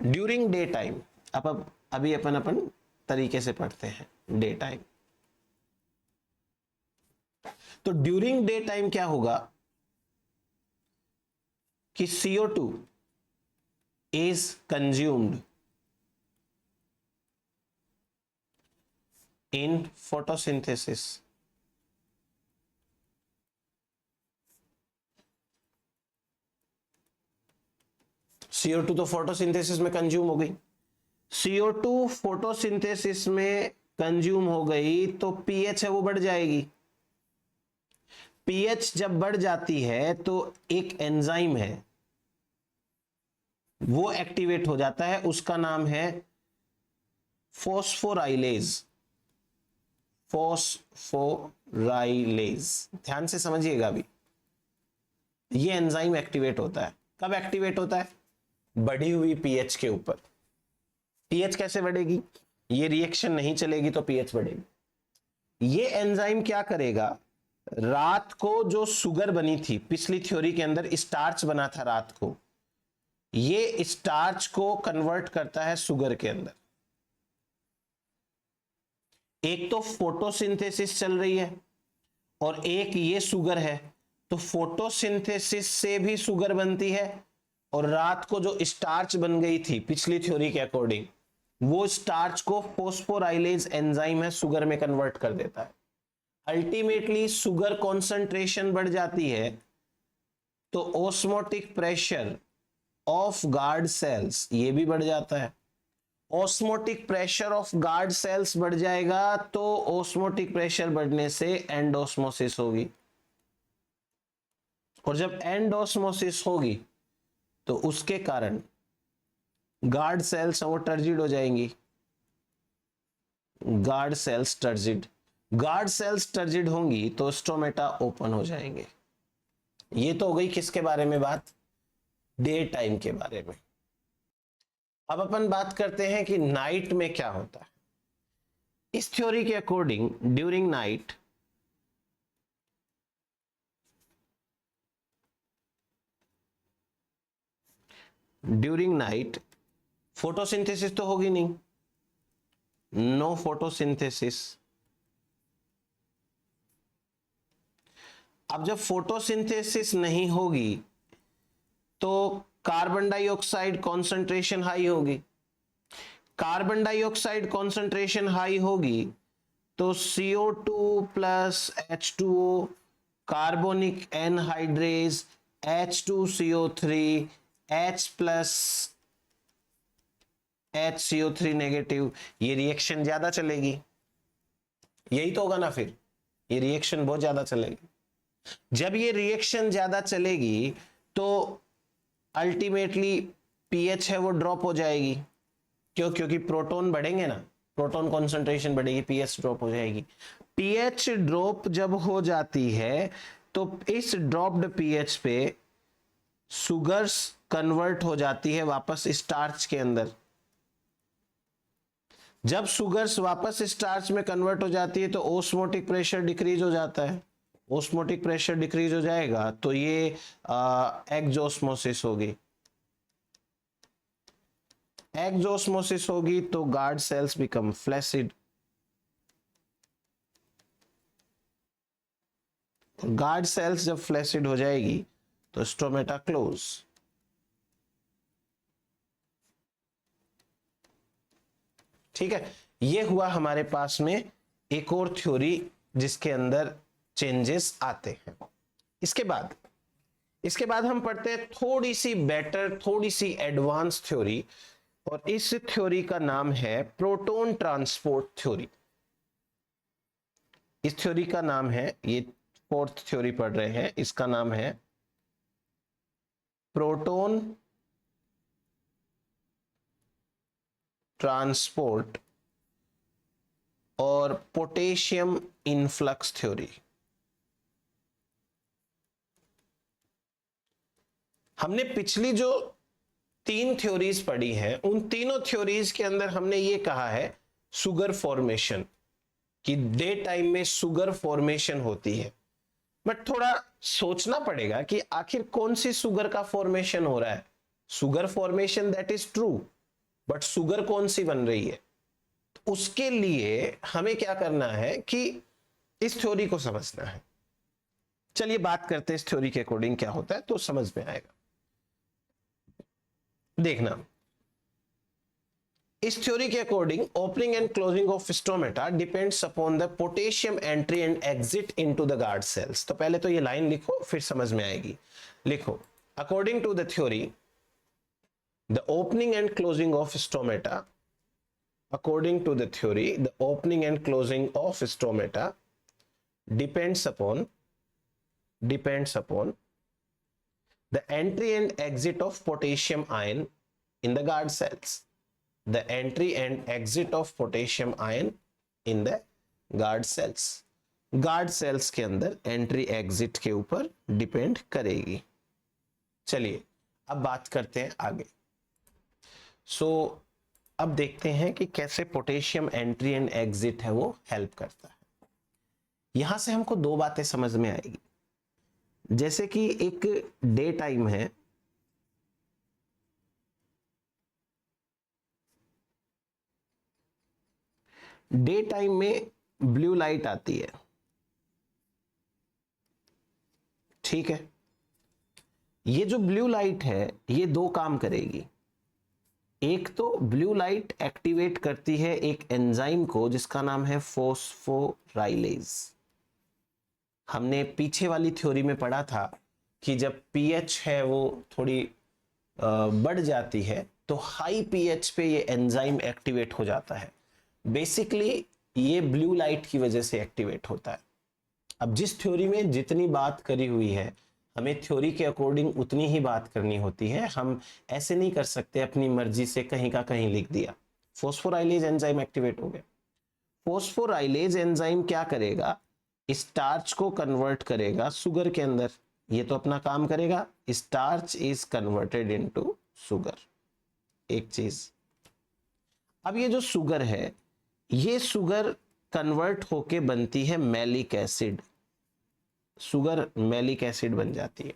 ड्यूरिंग डे टाइम, अब अभी अपन तरीके से पढ़ते हैं डे टाइम। तो ड्यूरिंग डे टाइम क्या होगा कि CO2 is consumed in photosynthesis। CO2 तो फोटोसिंथेसिस में कंज्यूम हो गई। CO2 फोटोसिंथेसिस में कंज्यूम हो गई तो पीएच है वो बढ़ जाएगी। पीएच जब बढ़ जाती है तो एक एंजाइम है वो एक्टिवेट हो जाता है, उसका नाम है फॉस्फोराइलेज। फॉस्फोराइलेज, ध्यान से समझिएगा अभी। ये एंजाइम एक्टिवेट होता है। कब एक्टिवेट होता है? बढ़ी हुई पीएच के ऊपर। पीएच कैसे बढ़ेगी? ये रिएक्शन नहीं चलेगी तो पीएच बढ़ेगी। ये एंजाइम क्या करेगा? रात को जो शुगर बनी थी, पिछली थ्योरी के अंदर स्टार्च बना था रात को, ये स्टार्च को कन्वर्ट करता है शुगर के अंदर। एक तो फोटोसिंथेसिस चल रही है और एक ये शुगर है, तो फोटोसिंथेसिस से भी शुगर बनती है और रात को जो स्टार्च बन गई थी पिछली थ्योरी के अकॉर्डिंग, वो स्टार्च को फॉस्फोराइलेज एंजाइम है शुगर में कन्वर्ट कर देता है। अल्टीमेटली शुगर कॉन्सेंट्रेशन बढ़ जाती है तो osmotic pressure of guard cells ये भी बढ़ जाता है osmotic pressure of guard sales बढ़ जाएगा, तो ऑस्मोटिक प्रेशर बढ़ने से एंडोस्मोसिस होगी, और जब एंडोस्मोसिस होगी तो उसके कारण गार्ड सेल्स वो टर्जिड हो जाएंगी, guard cells turgid, guard cells turgid होंगी तो स्टोमेटा ओपन हो जाएंगे। ये तो हो गई किसके बारे में बात, डे टाइम के बारे में। अब अपन बात करते हैं कि नाइट में क्या होता है। इस थ्योरी के अकॉर्डिंग ड्यूरिंग नाइट फोटोसिंथेसिस तो होगी नहीं, नो फोटोसिंथेसिस। अब जब फोटोसिंथेसिस नहीं होगी तो कार्बन डाइऑक्साइड कॉन्सेंट्रेशन हाई होगी, कार्बन डाइऑक्साइड कॉन्सेंट्रेशन हाई होगी तो CO2 plus H2O, carbonic anhydrase, H2CO3, H plus HCO3 negative, ये रिएक्शन ज्यादा चलेगी, यही तो होगा ना, फिर ये रिएक्शन बहुत ज्यादा चलेगी। जब ये रिएक्शन ज्यादा चलेगी तो अल्टीमेटली पीएच है वो ड्रॉप हो जाएगी, क्यों, क्योंकि प्रोटॉन बढ़ेंगे ना, प्रोटॉन कॉन्सेंट्रेशन बढ़ेगी, पीएच ड्रॉप हो जाएगी। पीएच ड्रॉप जब हो जाती है तो इस ड्रॉप्ड पीएच पे सुगर्स कन्वर्ट हो जाती है वापस स्टार्च के अंदर। जब सुगर्स वापस स्टार्च में कन्वर्ट हो जाती है तो ओस्मोटिक प्रेशर डिक्रीज हो जाता है, ओस्मोटिक प्रेशर डिक्रीज हो जाएगा तो ये एक्सोस्मोसिस होगी, एक्सोस्मोसिस होगी तो guard cells become flaccid, guard cells जब फ्लैसिड हो जाएगी तो स्टोमेटा क्लोज। ठीक है, ये हुआ हमारे पास में एक और थ्योरी जिसके अंदर चेंजेस आते हैं। इसके बाद हम पढ़ते हैं थोड़ी सी बेटर, थोड़ी सी एडवांस थ्योरी, और इस थ्योरी का नाम है प्रोटॉन ट्रांसपोर्ट थ्योरी। इस थ्योरी का नाम है, ये फोर्थ थ्योरी पढ़ रहे हैं, इसका नाम है प्रोटॉन ट्रांसपोर्ट और पोटेशियम इनफ्लक्स थ्योरी। हमने पिछली जो 3 थ्योरीज पढ़ी है, उन तीनों थ्योरीज के अंदर हमने ये कहा है सुगर फॉर्मेशन, कि डे टाइम में सुगर फॉर्मेशन होती है। बट थोड़ा सोचना पड़ेगा कि आखिर कौन सी सुगर का फॉर्मेशन हो रहा है। Sugar formation that is true, but sugar कौन सी बन रही है, तो उसके लिए हमें क्या करना है कि इस थ्योरी को समझना है। चलिए बात करते हैं इस थ्योरी के अकॉर्डिंग क्या होता है, तो समझ में आएगा। देखना, इस थ्योरी के according opening and closing of stomata depends upon the potassium entry and exit into the guard cells. तो पहले तो ये लाइन लिखो, फिर समझ में आएगी। लिखो, according to the theory the opening and closing of stomata, according to the theory the opening and closing of stomata depends upon the entry and exit of potassium ion in the guard cells, the entry and exit of potassium ion in the guard cells, guard cells के अंदर entry exit के ऊपर depend करेगी। चलिए अब बात करते हैं आगे। अब देखते हैं कि कैसे पोटेशियम एंट्री एंड एग्जिट है वो हेल्प करता है। यहां से हमको 2 बातें समझ में आएगी, जैसे कि एक डे टाइम है, डे टाइम में ब्लू लाइट आती है, ठीक है। ये जो ब्लू लाइट है ये 2 काम करेगी। एक तो ब्लू लाइट एक्टिवेट करती है एक एंजाइम को जिसका नाम है फॉस्फोराइलेज। हमने पीछे वाली थ्योरी में पढ़ा था कि जब पीएच है वो थोड़ी बढ़ जाती है तो हाई पीएच पे ये एंजाइम एक्टिवेट हो जाता है। बेसिकली ये ब्लू लाइट की वजह से एक्टिवेट होता है। अब जिस थ्योरी में जितनी बात करी हुई है, हमें थ्योरी के अकॉर्डिंग उतनी ही बात करनी होती है। हम ऐसे नहीं कर सकते अपनी मर्जी से कहीं का कहीं लिख दिया। फॉस्फोराइलेज एंजाइम एक्टिवेट हो गया। फॉस्फोराइलेज एंजाइम क्या करेगा, स्टार्च को कन्वर्ट करेगा शुगर के अंदर। ये तो अपना काम करेगा, starch is converted into sugar. एक चीज, अब ये जो शुगर है, ये शुगर कन्वर्ट होके बनती है malic acid. Sugar malic acid बन जाती है,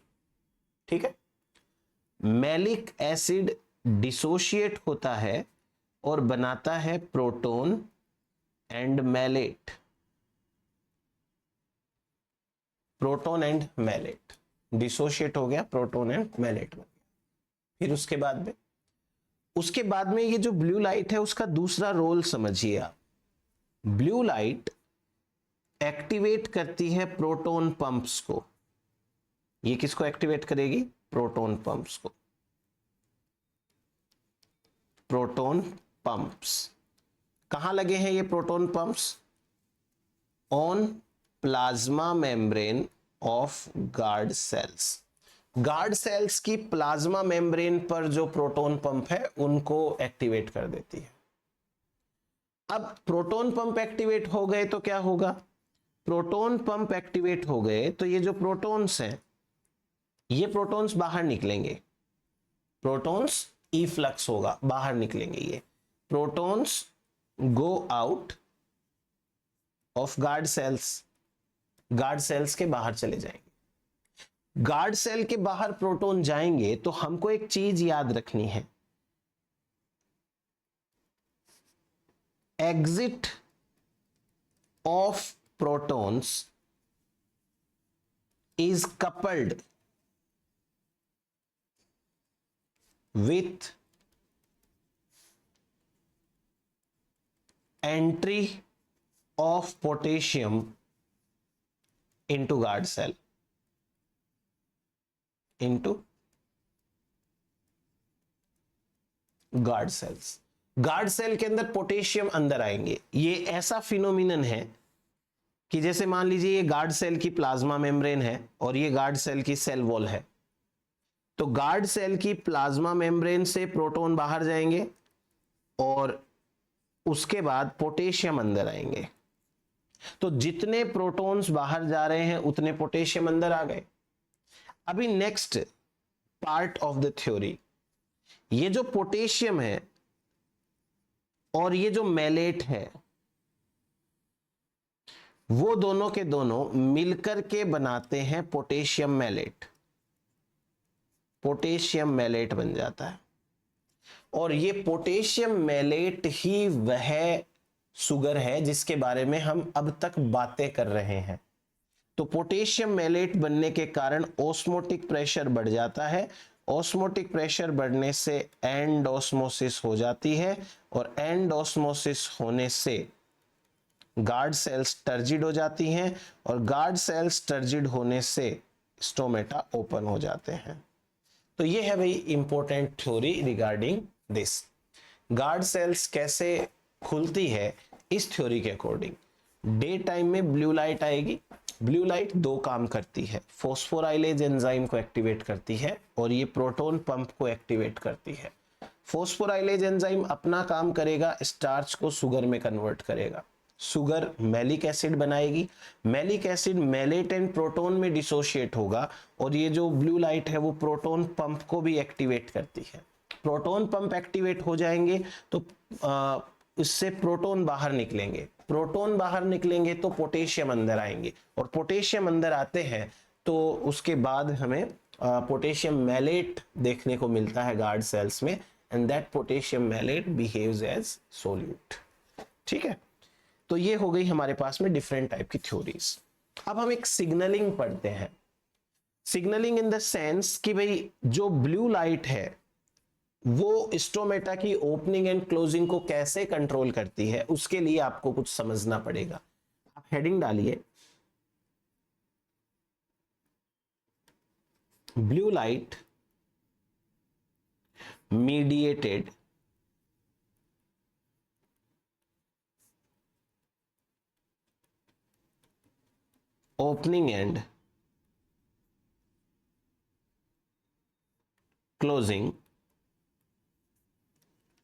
ठीक है। मैलिक एसिड डिसोशिएट होता है और बनाता है proton and malate. Proton and malate dissociate हो गया, प्रोटोन एंड मैलेट बन गया। फिर उसके बाद में ये जो ब्लू लाइट है उसका दूसरा रोल समझिए आप। ब्लू लाइट एक्टिवेट करती है प्रोटोन पंप्स को। ये किसको एक्टिवेट करेगी, प्रोटोन पंप्स को। प्रोटोन पंप्स कहां लगे हैं ये proton pumps, on plasma membrane of guard cells. Guard cells की प्लाज्मा मेम्ब्रेन पर जो प्रोटोन पंप है उनको एक्टिवेट कर देती है। अब प्रोटोन पंप एक्टिवेट हो गए तो क्या होगा, प्रोटोन पंप एक्टिवेट हो गए तो ये जो प्रोटॉन्स हैं, ये प्रोटॉन्स बाहर निकलेंगे। प्रोटॉन्स इफ्लक्स होगा, बाहर निकलेंगे। ये protons go out of guard cells, guard cells के बाहर चले जाएंगे। गार्ड सेल के बाहर प्रोटॉन जाएंगे तो हमको एक चीज याद रखनी है, exit of protons is coupled with entry of potassium into guard cell, into guard cells. Guard cell के अंदर पोटेशियम अंदर आएंगे। ये ऐसा फिनोमिनन है कि जैसे मान लीजिए ये गार्ड सेल की प्लाज्मा मेम्ब्रेन है और ये गार्ड सेल की सेल वॉल है, तो गार्ड सेल की प्लाज्मा मेम्ब्रेन से प्रोटॉन बाहर जाएंगे और उसके बाद पोटेशियम अंदर आएंगे। तो जितने प्रोटॉन्स बाहर जा रहे हैं उतने पोटेशियम अंदर आ गए। अभी next part of the theory, ये जो पोटेशियम है और ये जो मैलेट है, वो दोनों के दोनों मिलकर के बनाते हैं पोटेशियम मैलेट। पोटेशियम मैलेट बन जाता है और ये पोटेशियम मैलेट ही वह शुगर है जिसके बारे में हम अब तक बातें कर रहे हैं। तो पोटेशियम मैलेट बनने के कारण ऑस्मोटिक प्रेशर बढ़ जाता है। ऑस्मोटिक प्रेशर बढ़ने से एंडोस्मोसिस हो जाती है और एंडोस्मोसिस होने से गार्ड सेल्स टर्जिड हो जाती हैं और गार्ड सेल्स टर्जिड होने से स्टोमेटा ओपन हो जाते हैं। तो ये है भाई important theory regarding this. Guard cells कैसे खुलती है इस थ्योरी के अकॉर्डिंग। डे टाइम में ब्लू लाइट आएगी। ब्लू लाइट दो काम करती है, फॉस्फोराइलेज एंजाइम को एक्टिवेट करती है और ये प्रोटॉन पंप को एक्टिवेट करती है। फॉस्फोराइलेज एंजाइम अपना काम करेगा, स्टार्च को शुगर में कन्वर्ट करेगा। शुगर मैलिक एसिड बनाएगी। Malic acid malate and proton में डिसोशिएट होगा और ये जो ब्लू लाइट है वो प्रोटॉन पंप को भी एक्टिवेट करती है। प्रोटॉन पंप एक्टिवेट हो जाएंगे तो इससे प्रोटॉन बाहर निकलेंगे। प्रोटॉन बाहर निकलेंगे तो पोटेशियम अंदर आएंगे और पोटेशियम अंदर आते हैं तो उसके बाद हमें पोटेशियम मैलेट देखने को मिलता है गार्ड सेल्स में, and that potassium malate behaves as solute. ठीक है, तो ये हो गई हमारे पास में डिफरेंट टाइप की थ्योरीज। अब हम एक सिग्नलिंग पढ़ते हैं। सिग्नलिंग इन द सेंस कि भाई जो ब्लू लाइट है वो स्टोमेटा की ओपनिंग एंड क्लोजिंग को कैसे कंट्रोल करती है, उसके लिए आपको कुछ समझना पड़ेगा। आप हेडिंग डालिए, blue light mediated opening and closing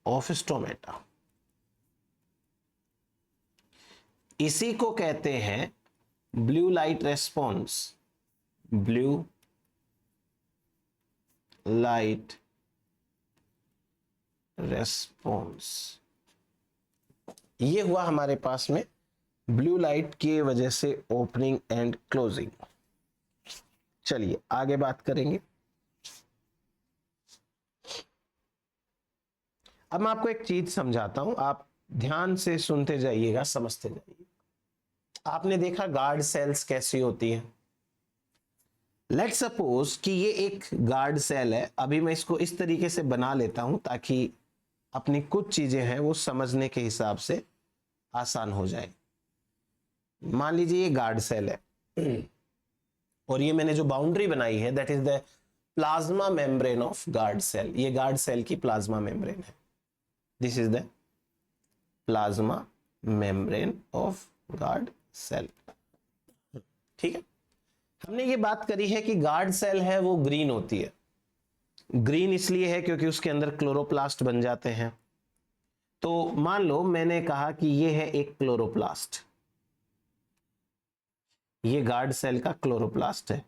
of stomata. इसी को कहते हैं blue light response, blue light response. ये हुआ हमारे पास में ब्लू लाइट की वजह से ओपनिंग एंड क्लोजिंग। चलिए आगे बात करेंगे। अब मैं आपको एक चीज समझाता हूं, आप ध्यान से सुनते जाइएगा, समझते जाइए। आपने देखा गार्ड सेल्स कैसी होती हैं। लेट्स सपोज कि ये एक गार्ड सेल है। अभी मैं इसको इस तरीके से बना लेता हूं ताकि अपनी कुछ चीजें हैं वो समझने के हिसाब से आसान हो जाए। मान लीजिए ये गार्ड सेल है और ये मैंने जो बाउंड्री बनाई है that is the plasma membrane of guard cell. ये गार्ड सेल की प्लाज्मा मेम्ब्रेन है। This is the plasma membrane of guard cell. ठीक है, हमने ये बात करी है कि गार्ड सेल है वो ग्रीन होती है। ग्रीन इसलिए है क्योंकि उसके अंदर क्लोरोप्लास्ट बन जाते हैं। तो मान लो मैंने कहा कि ये है एक क्लोरोप्लास्ट, ये गार्ड सेल का क्लोरोप्लास्ट है।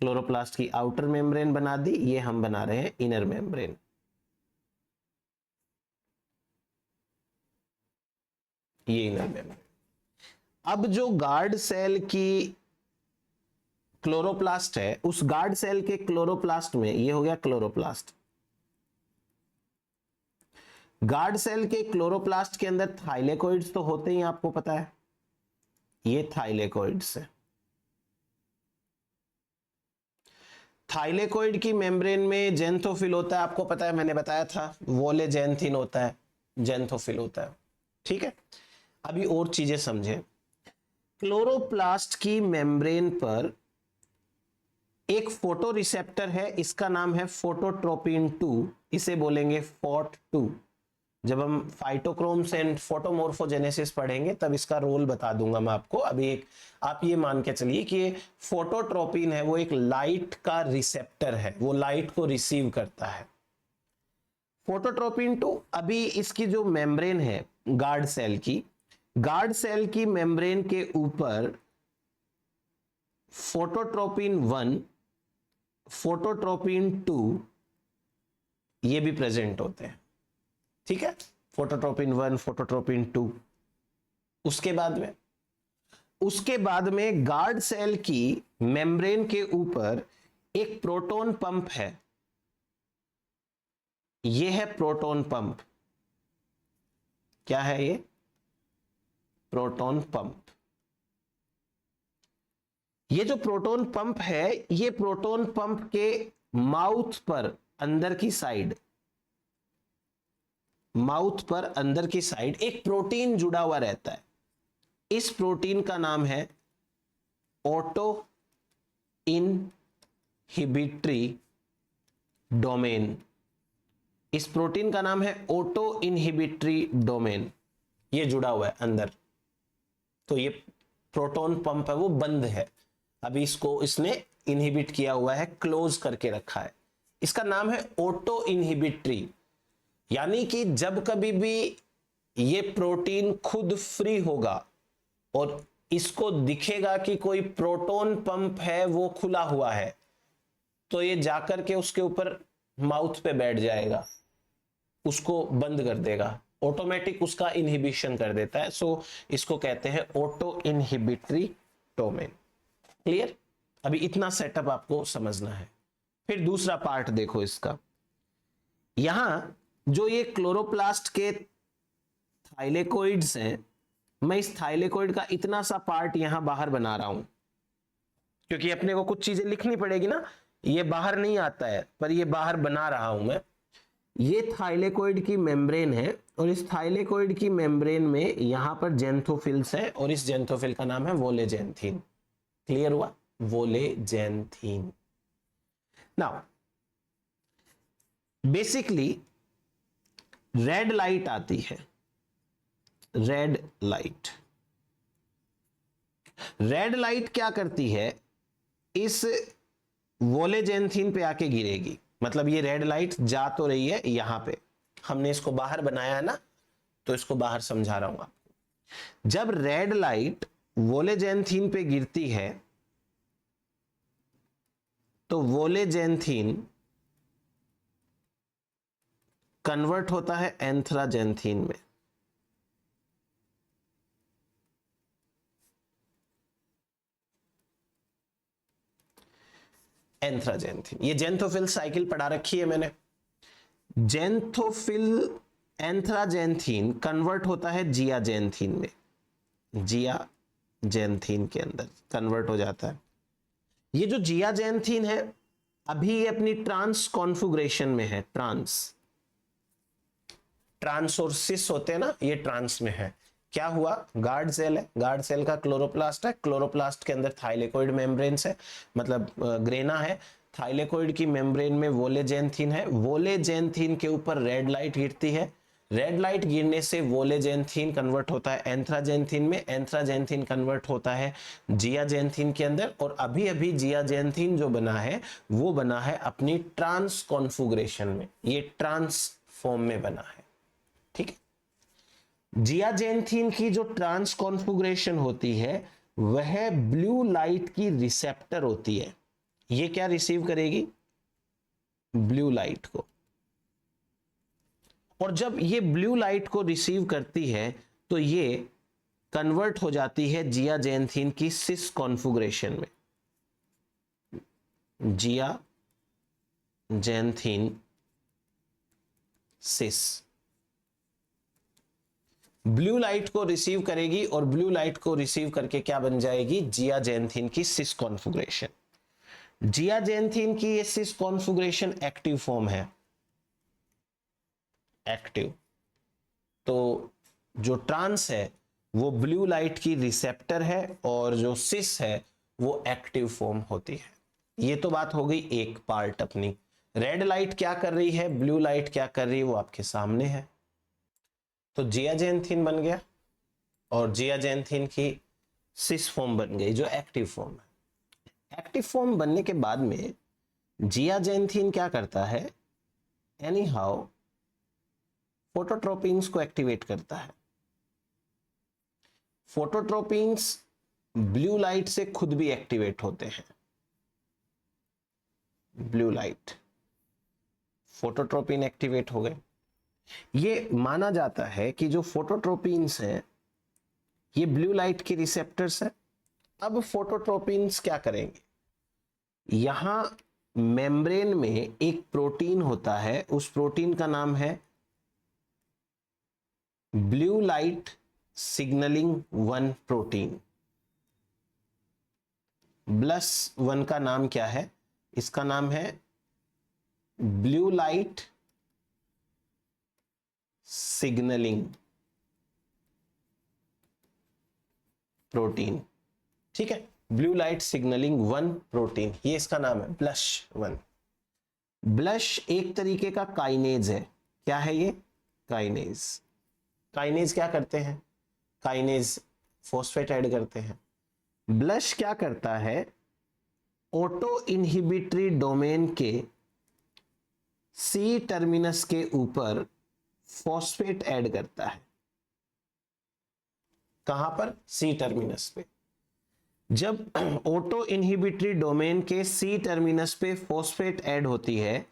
क्लोरोप्लास्ट की आउटर मेम्ब्रेन बना दी, ये हम बना रहे हैं इनर मेम्ब्रेन। ये इनर मेम्ब्रेन। अब जो गार्ड सेल की क्लोरोप्लास्ट है, उस गार्ड सेल के क्लोरोप्लास्ट में, ये हो गया क्लोरोप्लास्ट। गार्ड सेल के क्लोरोप्लास्ट के अंदर थाइलेकोइड्स तो होते ही, आपको पता है, ये थाइलेकोइड्स है। थाइलेकोइड की मेम्ब्रेन में जेंथोफिल होता है, आपको पता है, मैंने बताया था, वोलेजेंथिन होता है, जेंथोफिल होता है। ठीक है, अभी और चीजें समझें। क्लोरोप्लास्ट की मेम्ब्रेन पर एक फोटो रिसेप्टर है, इसका नाम है फोटोट्रोपिन 2, इसे बोलेंगे FOT2। जब हम फाइटोक्रोम्स एंड फोटोमोर्फोजेनेसिस पढ़ेंगे तब इसका रोल बता दूंगा मैं आपको। अभी एक आप ये मान के चलिए कि ये फोटोट्रोपिन है, वो एक लाइट का रिसेप्टर है, वो लाइट को रिसीव करता है। फोटोट्रोपिन 2, अभी इसकी जो मेम्ब्रेन है गार्ड सेल की मेम्ब्रेन के ऊपर फोटोट्रोपिन 1, फोटोट्रोपिन 2 ये भी प्रेजेंट होते हैं। ठीक है, फोटोट्रोपिन 1, फोटोट्रोपिन 2। उसके बाद में गार्ड सेल की मेम्ब्रेन के ऊपर एक प्रोटॉन पंप है, ये है प्रोटॉन पंप। क्या है ये? Proton pump. ये जो प्रोटॉन पंप है, ये प्रोटॉन पंप के माउथ पर अंदर की साइड एक प्रोटीन जुड़ा हुआ रहता है। इस प्रोटीन का नाम है ऑटो इनहिबिटरी डोमेन। इस प्रोटीन का नाम है ऑटो इनहिबिटरी डोमेन। ये जुड़ा हुआ है अंदर। तो ये प्रोटॉन पंप है वो बंद है, अभी इसने इनहिबिट किया हुआ है, क्लोज करके रखा है। इसका नाम है ऑटो इनहिबिटरी। यानी कि जब कभी भी ये प्रोटीन खुद फ्री होगा और इसको दिखेगा कि कोई प्रोटॉन पंप है वो खुला हुआ है, तो ये जाकर के उसके ऊपर माउथ पे बैठ जाएगा, उसको बंद कर देगा, ऑटोमेटिक उसका इनहिबिशन कर देता है। सो इसको कहते हैं ऑटो इनहिबिटरी डोमेन। क्लियर? अभी इतना सेटअप आपको समझना है। फिर दूसरा पार्ट देखो इसका। यहां जो ये क्लोरोप्लास्ट के थाइलेकोइड्स हैं, मैं इस थाइलेकोइड का इतना सा पार्ट यहां बाहर बना रहा हूं, क्योंकि अपने को कुछ चीजें लिखनी पड़ेगी ना। ये बाहर नहीं आता है पर ये बाहर बना रहा हूं मैं। ये थाइलेकोइड की मेम्ब्रेन है और इस थाइलेकोइड की मेम्ब्रेन में यहां पर जेंथोफिल्स है और इस जेंथोफिल का नाम है वोलेजेंथिन। क्लियर हुआ? वोलेजेंथिन। नाउ बेसिकली रेड लाइट आती है, रेड लाइट। रेड लाइट क्या करती है, इस वोलेजेंथिन पे आके गिरेगी। मतलब ये रेड लाइट जा तो रही है यहां पे, हमने इसको बाहर बनाया है ना, तो इसको बाहर समझा रहा हूं आपको। जब रेड लाइट वोलेजेंथिन पे गिरती है तो वोलेजेंथिन कन्वर्ट होता है एंथ्राजेंथिन में। एंथ्राजेंथिन, ये जेंथोफिल साइकिल पढ़ा रखी है मैंने। जेंथोफिल एंथ्राजेंथिन कन्वर्ट होता है जियाजेंथिन में, जियाजेंथिन के अंदर कन्वर्ट हो जाता है। ये जो जियाजेंथिन है अभी ये अपनी ट्रांस कॉन्फ़िगरेशन में है, ट्रांस और सिस होते हैं ना, ये ट्रांस में है। क्या हुआ, गार्ड सेल है, गार्ड सेल का क्लोरोप्लास्ट है, क्लोरोप्लास्ट के अंदर थाइलेकोइड मेम्ब्रेन्स है, मतलब ग्रेना है। थाइलेकोइड की मेम्ब्रेन में वोलेजेंथिन है, वोलेजेंथिन के ऊपर रेड लाइट गिरती है। रेड लाइट गिरने से वोलेजेंथिन कन्वर्ट होता है एंथ्राजेंथिन में, एंथ्राजेंथिन कन्वर्ट होता है जियाजेंथिन के अंदर। और अभी अभी जियाजेंथिन जो बना है वो बना है अपनी ट्रांस कॉन्फ़िगरेशन में, ये ट्रांस फॉर्म में बना है। ठीक है, जियाजेंथिन की जो ट्रांस कॉन्फ़िगरेशन होती है वह ब्लू लाइट की रिसेप्टर होती है। ये क्या रिसीव करेगी, ब्लू लाइट को। और जब ये ब्लू लाइट को रिसीव करती है तो ये कन्वर्ट हो जाती है जियाजेंथिन की सिस कॉन्फ़िगरेशन में, जियाजेंथिन सिस। ब्लू लाइट को रिसीव करेगी और ब्लू लाइट को रिसीव करके क्या बन जाएगी, जियाजेंथिन की सिस कॉन्फ़िगरेशन। जियाजेंथिन की ये सिस कॉन्फ़िगरेशन एक्टिव फॉर्म है, एक्टिव। तो जो ट्रांस है वो ब्लू लाइट की रिसेप्टर है और जो सिस है वो एक्टिव फॉर्म होती है। ये तो बात हो गई एक पार्ट अपनी। रेड लाइट क्या कर रही है, ब्लू लाइट क्या कर रही है, वो आपके सामने है। तो जियाजेंथिन बन गया और जियाजेंथिन की सिस फॉर्म बन गई जो एक्टिव फॉर्म है। एक्टिव फॉर्म बनने के बाद में जियाजेंथिन क्या करता है, एनी हाउ फोटोट्रोपिन्स को एक्टिवेट करता है। फोटोट्रोपिन्स ब्लू लाइट से खुद भी एक्टिवेट होते हैं। ब्लू लाइट, फोटोट्रोपिन एक्टिवेट हो गए। ये माना जाता है कि जो फोटोट्रोपिन्स हैं ये ब्लू लाइट के रिसेप्टर्स हैं। अब फोटोट्रोपिन्स क्या करेंगे, यहां मेम्ब्रेन में एक प्रोटीन होता है, उस प्रोटीन का नाम है blue light signalling 1 protein. Bless 1 का नाम क्या है, इसका नाम है ब्लू लाइट सिग्नलिंग प्रोटीन। ठीक है, ब्लू लाइट सिग्नलिंग 1 प्रोटीन, ये इसका नाम है ब्लश 1। ब्लश एक तरीके का काइनेज है। क्या है ये, काइनेज। काइनेज क्या करते हैं, काइनेज फॉस्फेट ऐड करते हैं। ब्लश क्या करता है, ऑटो इनहिबिटरी डोमेन के सी टर्मिनस के ऊपर फॉस्फेट ऐड करता है। कहां पर, सी टर्मिनस पे। जब ऑटो इनहिबिटरी डोमेन के सी टर्मिनस पे फॉस्फेट ऐड होती है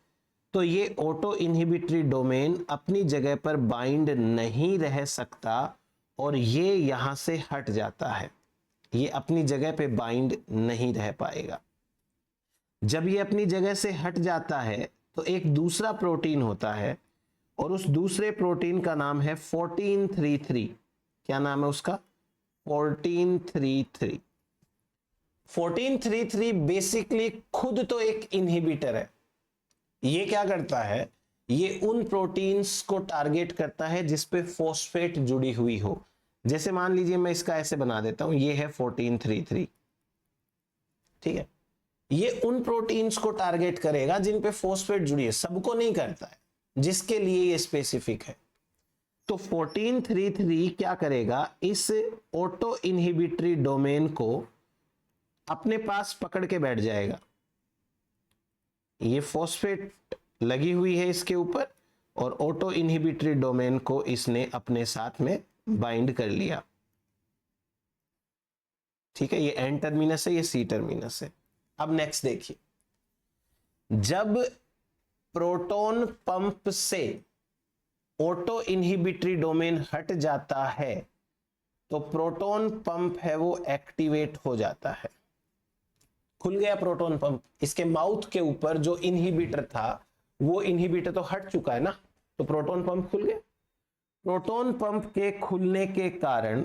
तो ये ऑटो इनहिबिटरी डोमेन अपनी जगह पर बाइंड नहीं रह सकता और ये यहां से हट जाता है, ये अपनी जगह पे बाइंड नहीं रह पाएगा। जब ये अपनी जगह से हट जाता है तो एक दूसरा प्रोटीन होता है और उस दूसरे प्रोटीन का नाम है 1433। क्या नाम है उसका, 1433। 1433 बेसिकली खुद तो एक इनहिबिटर है। ये क्या करता है, ये उन प्रोटीन्स को टारगेट करता है जिस पे फॉस्फेट जुड़ी हुई हो। जैसे मान लीजिए मैं इसका ऐसे बना देता हूं, ये है 1433। ठीक है, ये उन प्रोटीन्स को टारगेट करेगा जिन पे फॉस्फेट जुड़ी है, सबको नहीं करता है। जिसके लिए ये स्पेसिफिक है। तो 1433 क्या करेगा, इस ऑटो इनहिबिटरी डोमेन को अपने पास पकड़ के बैठ जाएगा। ये फॉस्फेट लगी हुई है इसके ऊपर और ऑटो इनहिबिटरी डोमेन को इसने अपने साथ में बाइंड कर लिया। ठीक है, ये एन टर्मिनस है, ये सी टर्मिनस है। अब नेक्स्ट देखिए, जब प्रोटॉन पंप से ऑटो इनहिबिटरी डोमेन हट जाता है तो प्रोटॉन पंप है वो एक्टिवेट हो जाता है। खुल गया प्रोटॉन पंप, इसके माउथ के ऊपर जो इनहिबिटर था वो इनहिबिटर तो हट चुका है ना, तो प्रोटॉन पंप खुल गया। प्रोटॉन पंप के खुलने के कारण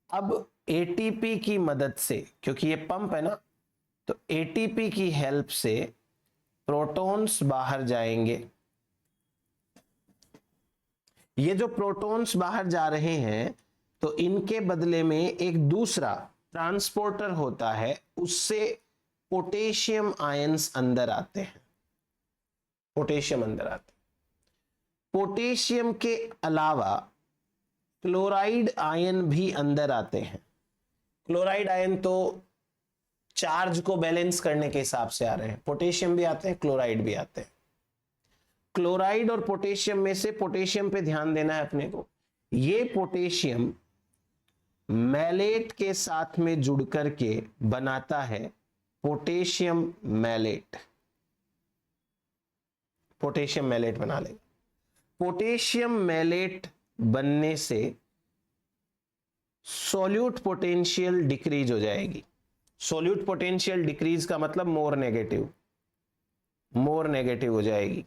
अब एटीपी की मदद से, क्योंकि ये पंप है ना, तो एटीपी की हेल्प से प्रोटॉन्स बाहर जाएंगे। ये जो प्रोटॉन्स बाहर जा रहे हैं तो इनके बदले में एक दूसरा ट्रांसपोर्टर होता है, उससे पोटेशियम आयंस अंदर आते हैं। पोटेशियम अंदर आते हैं। पोटेशियम के अलावा क्लोराइड आयन भी अंदर आते हैं। क्लोराइड आयन तो चार्ज को बैलेंस करने के हिसाब से आ रहे हैं, पोटेशियम भी आते हैं, क्लोराइड भी आते हैं। क्लोराइड और पोटेशियम में से पोटेशियम पे ध्यान देना है अपने को। ये पोटेशियम मैलेट के साथ में जुड़ करके बनाता है पोटेशियम मैलेट। पोटेशियम मैलेट बना लेगा। पोटेशियम मैलेट बनने से सॉल्यूट पोटेंशियल डिक्रीज हो जाएगी। सॉल्यूट पोटेंशियल डिक्रीज का मतलब मोर नेगेटिव हो जाएगी।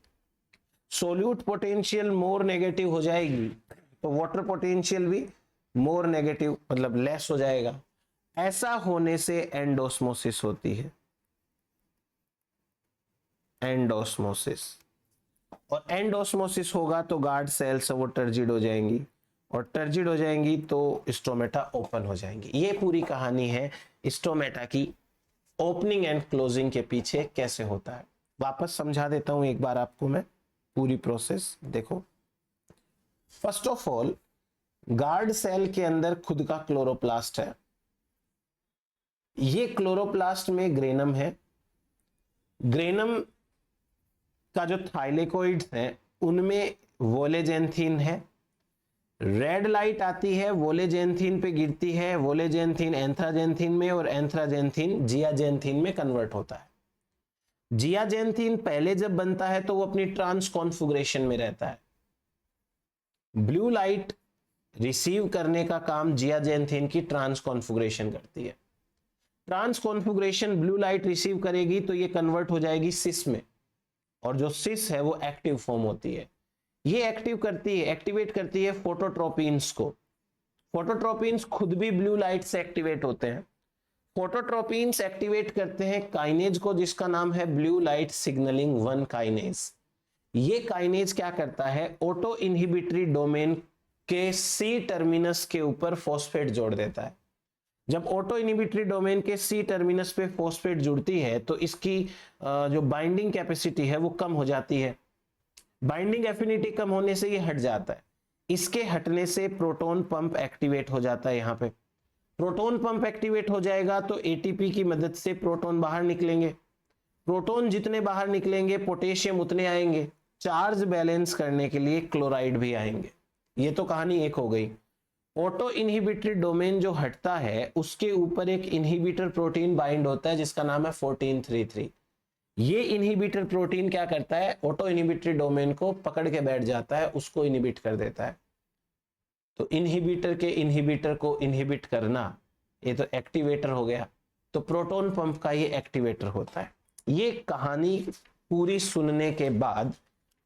सॉल्यूट पोटेंशियल मोर नेगेटिव हो जाएगी तो वाटर पोटेंशियल भी मोर नेगेटिव मतलब लेस हो जाएगा। ऐसा होने से एंडोस्मोसिस होती है। एंडोस्मोसिस, और एंडोस्मोसिस होगा तो गार्ड सेल्स वो टर्जिड हो जाएंगी, और टर्जिड हो जाएंगी तो स्टोमेटा ओपन हो जाएंगी। ये पूरी कहानी है स्टोमेटा की ओपनिंग एंड क्लोजिंग के पीछे कैसे होता है। वापस समझा देता हूं एक बार आपको मैं पूरी प्रोसेस। देखो, first of all guard cell के अंदर खुद का क्लोरोप्लास्ट है। ये क्लोरोप्लास्ट में ग्रेनम है। ग्रेनम का जो थाइलेकोइड्स हैं उनमें वोलेजेंथिन है। रेड लाइट आती है, वोलेजेंथिन पे गिरती है, वोलेजेंथिन एंथ्राजेंथिन में और एंथ्राजेंथिन जियाजेंथिन में कन्वर्ट होता है। जियाजेंथिन पहले जब बनता है तो वो अपनी ट्रांस कॉन्फ़िगरेशन में रहता है। ब्लू लाइट रिसीव करने का काम जियाजेंथिन की ट्रांस कॉन्फ़िगरेशन करती है। Trans configuration blue light receive करेगी तो ये कन्वर्ट हो जाएगी सिस में, और जो सिस है वो एक्टिव फॉर्म होती है। ये एक्टिवेट करती है फोटोट्रोपिन्स को। फोटोट्रोपिन्स खुद भी ब्लू लाइट से एक्टिवेट होते हैं। फोटोट्रोपिन्स एक्टिवेट करते हैं काइनेज को, जिसका नाम है ब्लू लाइट सिग्नलिंग 1 काइनेज। ये काइनेज क्या करता है, ऑटो इनहिबिटरी डोमेन के सी टर्मिनस के ऊपर फॉस्फेट जोड़ देता है। जब ऑटो इनहिबिटरी डोमेन के सी टर्मिनस पे फॉस्फेट जुड़ती है तो इसकी जो बाइंडिंग कैपेसिटी है वो कम हो जाती है। बाइंडिंग एफिनिटी कम होने से ये हट जाता है। इसके हटने से प्रोटॉन पंप एक्टिवेट हो जाता है। यहाँ पे प्रोटॉन पंप एक्टिवेट हो जाएगा तो एटीपी की मदद से प्रोटॉन बाहर निकलेंगे। प्रोटॉन जितने बाहर निकलेंगे पोटेशियम उतने आएंगे। चार्ज बैलेंस करने के लिए क्लोराइड भी आएंगे। ये तो कहानी एक हो गई। ऑटो इनहिबिटरी डोमेन जो हटता है उसके ऊपर एक इनहिबिटर प्रोटीन बाइंड होता है जिसका नाम है 1433। ये इनहिबिटर प्रोटीन क्या करता है, ऑटो इनहिबिटरी डोमेन को पकड़ के बैठ जाता है, उसको इनहिबिट कर देता है। तो इनहिबिटर के इनहिबिटर को इनहिबिट करना ये तो एक्टिवेटर हो गया। तो प्रोटॉन पंप का ये एक्टिवेटर होता है। ये कहानी पूरी सुनने के बाद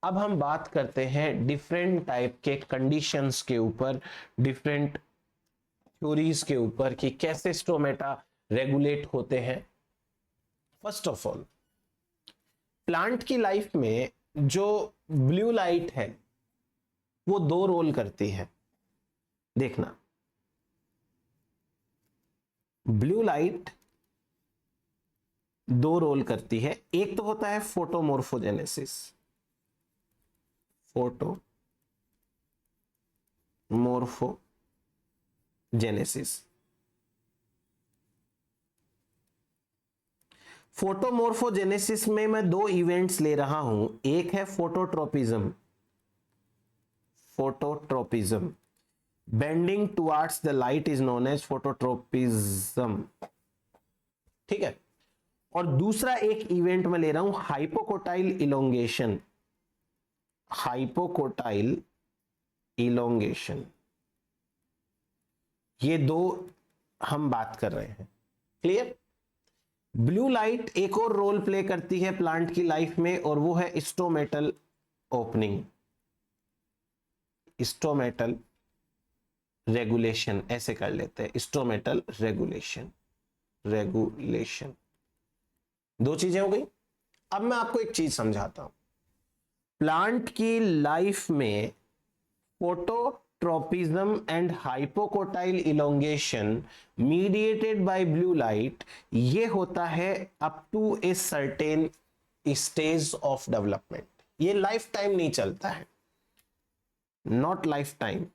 अब हम बात करते हैं डिफरेंट टाइप के कंडीशंस के ऊपर, डिफरेंट थ्योरीज के ऊपर कि कैसे स्टोमेटा रेगुलेट होते हैं। फर्स्ट ऑफ ऑल, प्लांट की लाइफ में जो ब्लू लाइट है वो 2 रोल करती है। देखना, ब्लू लाइट 2 रोल करती है। एक तो होता है फोटोमॉर्फोजेनेसिस। Photo morphogenesis. फोटोमोर्फोजेनेसिस में मैं दो इवेंट्स ले रहा हूं, एक है phototropism, phototropism, bending towards the light is known as phototropism, ठीक है। और दूसरा एक इवेंट में ले रहा हूं हाइपोकोटाइल इलोंगेशन, हाइपोकोटाइल इलोंगेशन। ये दो हम बात कर रहे हैं, क्लियर। ब्लू लाइट एक और रोल प्ले करती है प्लांट की लाइफ में, और वो है स्टोमेटल ओपनिंग, स्टोमेटल रेगुलेशन, ऐसे कर लेते हैं, स्टोमेटल रेगुलेशन, रेगुलेशन। दो चीजें हो गई। अब मैं आपको एक चीज समझाता हूं। प्लांट की लाइफ में phototropism and hypocotyl elongation mediated by blue light, ये होता है up to a certain stage of development. ये लाइफ टाइम नहीं चलता है, not life time.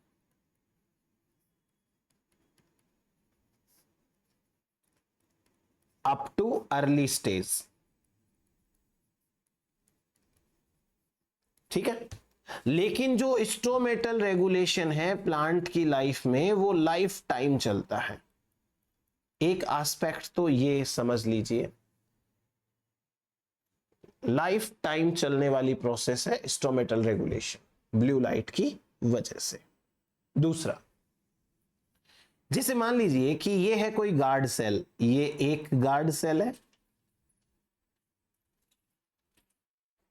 Up to early stage, ठीक है। लेकिन जो स्टोमेटल रेगुलेशन है प्लांट की लाइफ में, वो लाइफ टाइम चलता है। एक एस्पेक्ट तो ये समझ लीजिए, लाइफ टाइम चलने वाली प्रोसेस है स्टोमेटल रेगुलेशन ब्लू लाइट की वजह से। दूसरा, जैसे मान लीजिए कि ये है कोई गार्ड सेल, ये एक गार्ड सेल है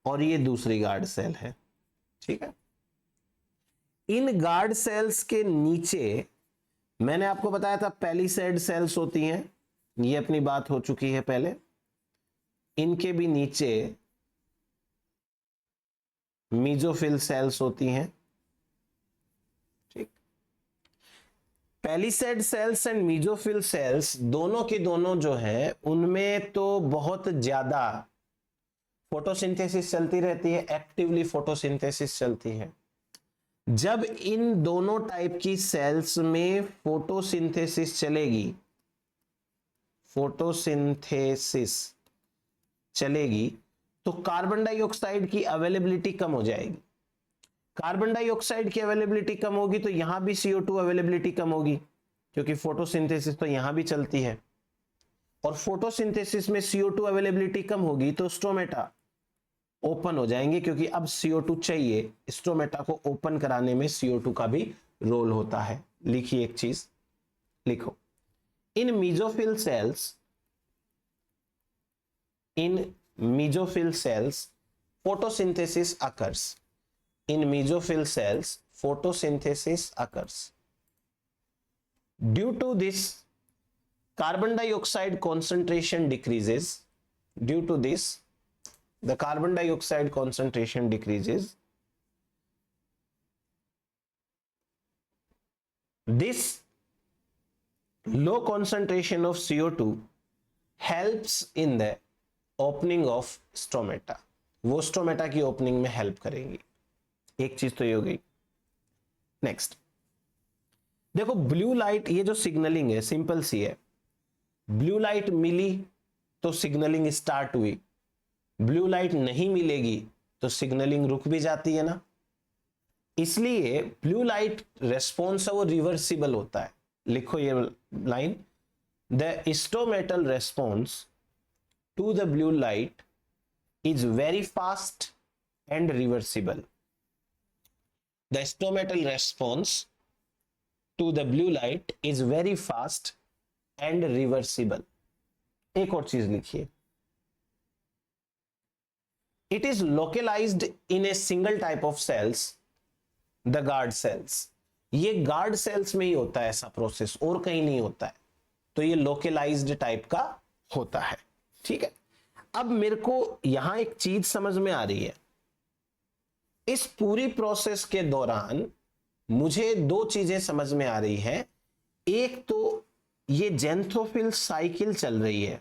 और ये दूसरी गार्ड सेल है, ठीक है। इन गार्ड सेल्स के नीचे मैंने आपको बताया था पैलिसेड सेल्स होती हैं, ये अपनी बात हो चुकी है पहले। इनके भी नीचे मीजोफिल सेल्स होती हैं, ठीक। Palisade cells and mesophyll cells दोनों के दोनों जो है, उनमें तो बहुत ज्यादा फोटोसिंथेसिस चलती रहती है, एक्टिवली फोटोसिंथेसिस चलती है। जब इन दोनों टाइप की सेल्स में फोटोसिंथेसिस चलेगी, फोटोसिंथेसिस चलेगी, तो कार्बन डाइऑक्साइड की अवेलेबिलिटी कम हो जाएगी। कार्बन डाइऑक्साइड की अवेलेबिलिटी कम होगी तो यहां भी CO2 अवेलेबिलिटी कम होगी, क्योंकि फोटोसिंथेसिस तो यहां भी चलती है। और फोटोसिंथेसिस में CO2 अवेलेबिलिटी कम होगी तो स्टोमेटा ओपन हो जाएंगे, क्योंकि अब CO2 चाहिए। स्टोमेटा को ओपन कराने में CO2 का भी रोल होता है। लिखिए एक चीज, लिखो, in mesophyll cells photosynthesis occurs. In mesophyll cells, photosynthesis occurs. Due to this, carbon dioxide concentration decreases. Due to this, the carbon dioxide concentration decreases. This low concentration of CO2 helps in the opening of stomata. वो stomata की opening में help करेंगी। एक चीज तो ये हो गई। नेक्स्ट देखो, ब्लू लाइट, ये जो सिग्नलिंग है सिंपल सी है। ब्लू लाइट मिली तो सिग्नलिंग स्टार्ट हुई, ब्लू लाइट नहीं मिलेगी तो सिग्नलिंग रुक भी जाती है ना। इसलिए ब्लू लाइट रेस्पॉन्स है वो रिवर्सिबल होता है। लिखो ये line, the stomatal response to the blue light is very fast and reversible. The stomatal response to the blue light is very fast and reversible. एक और चीज लिखिए, it is localized in a single type of cells, the guard cells. ये guard cells में ही होता है ऐसा process, और कहीं नहीं होता है। तो ये localized टाइप का होता है, ठीक है। अब मेरे को यहां एक चीज समझ में आ रही है, इस पूरी प्रोसेस के दौरान मुझे दो चीजें समझ में आ रही है। एक तो ये जेंथोफिल साइकिल चल रही है,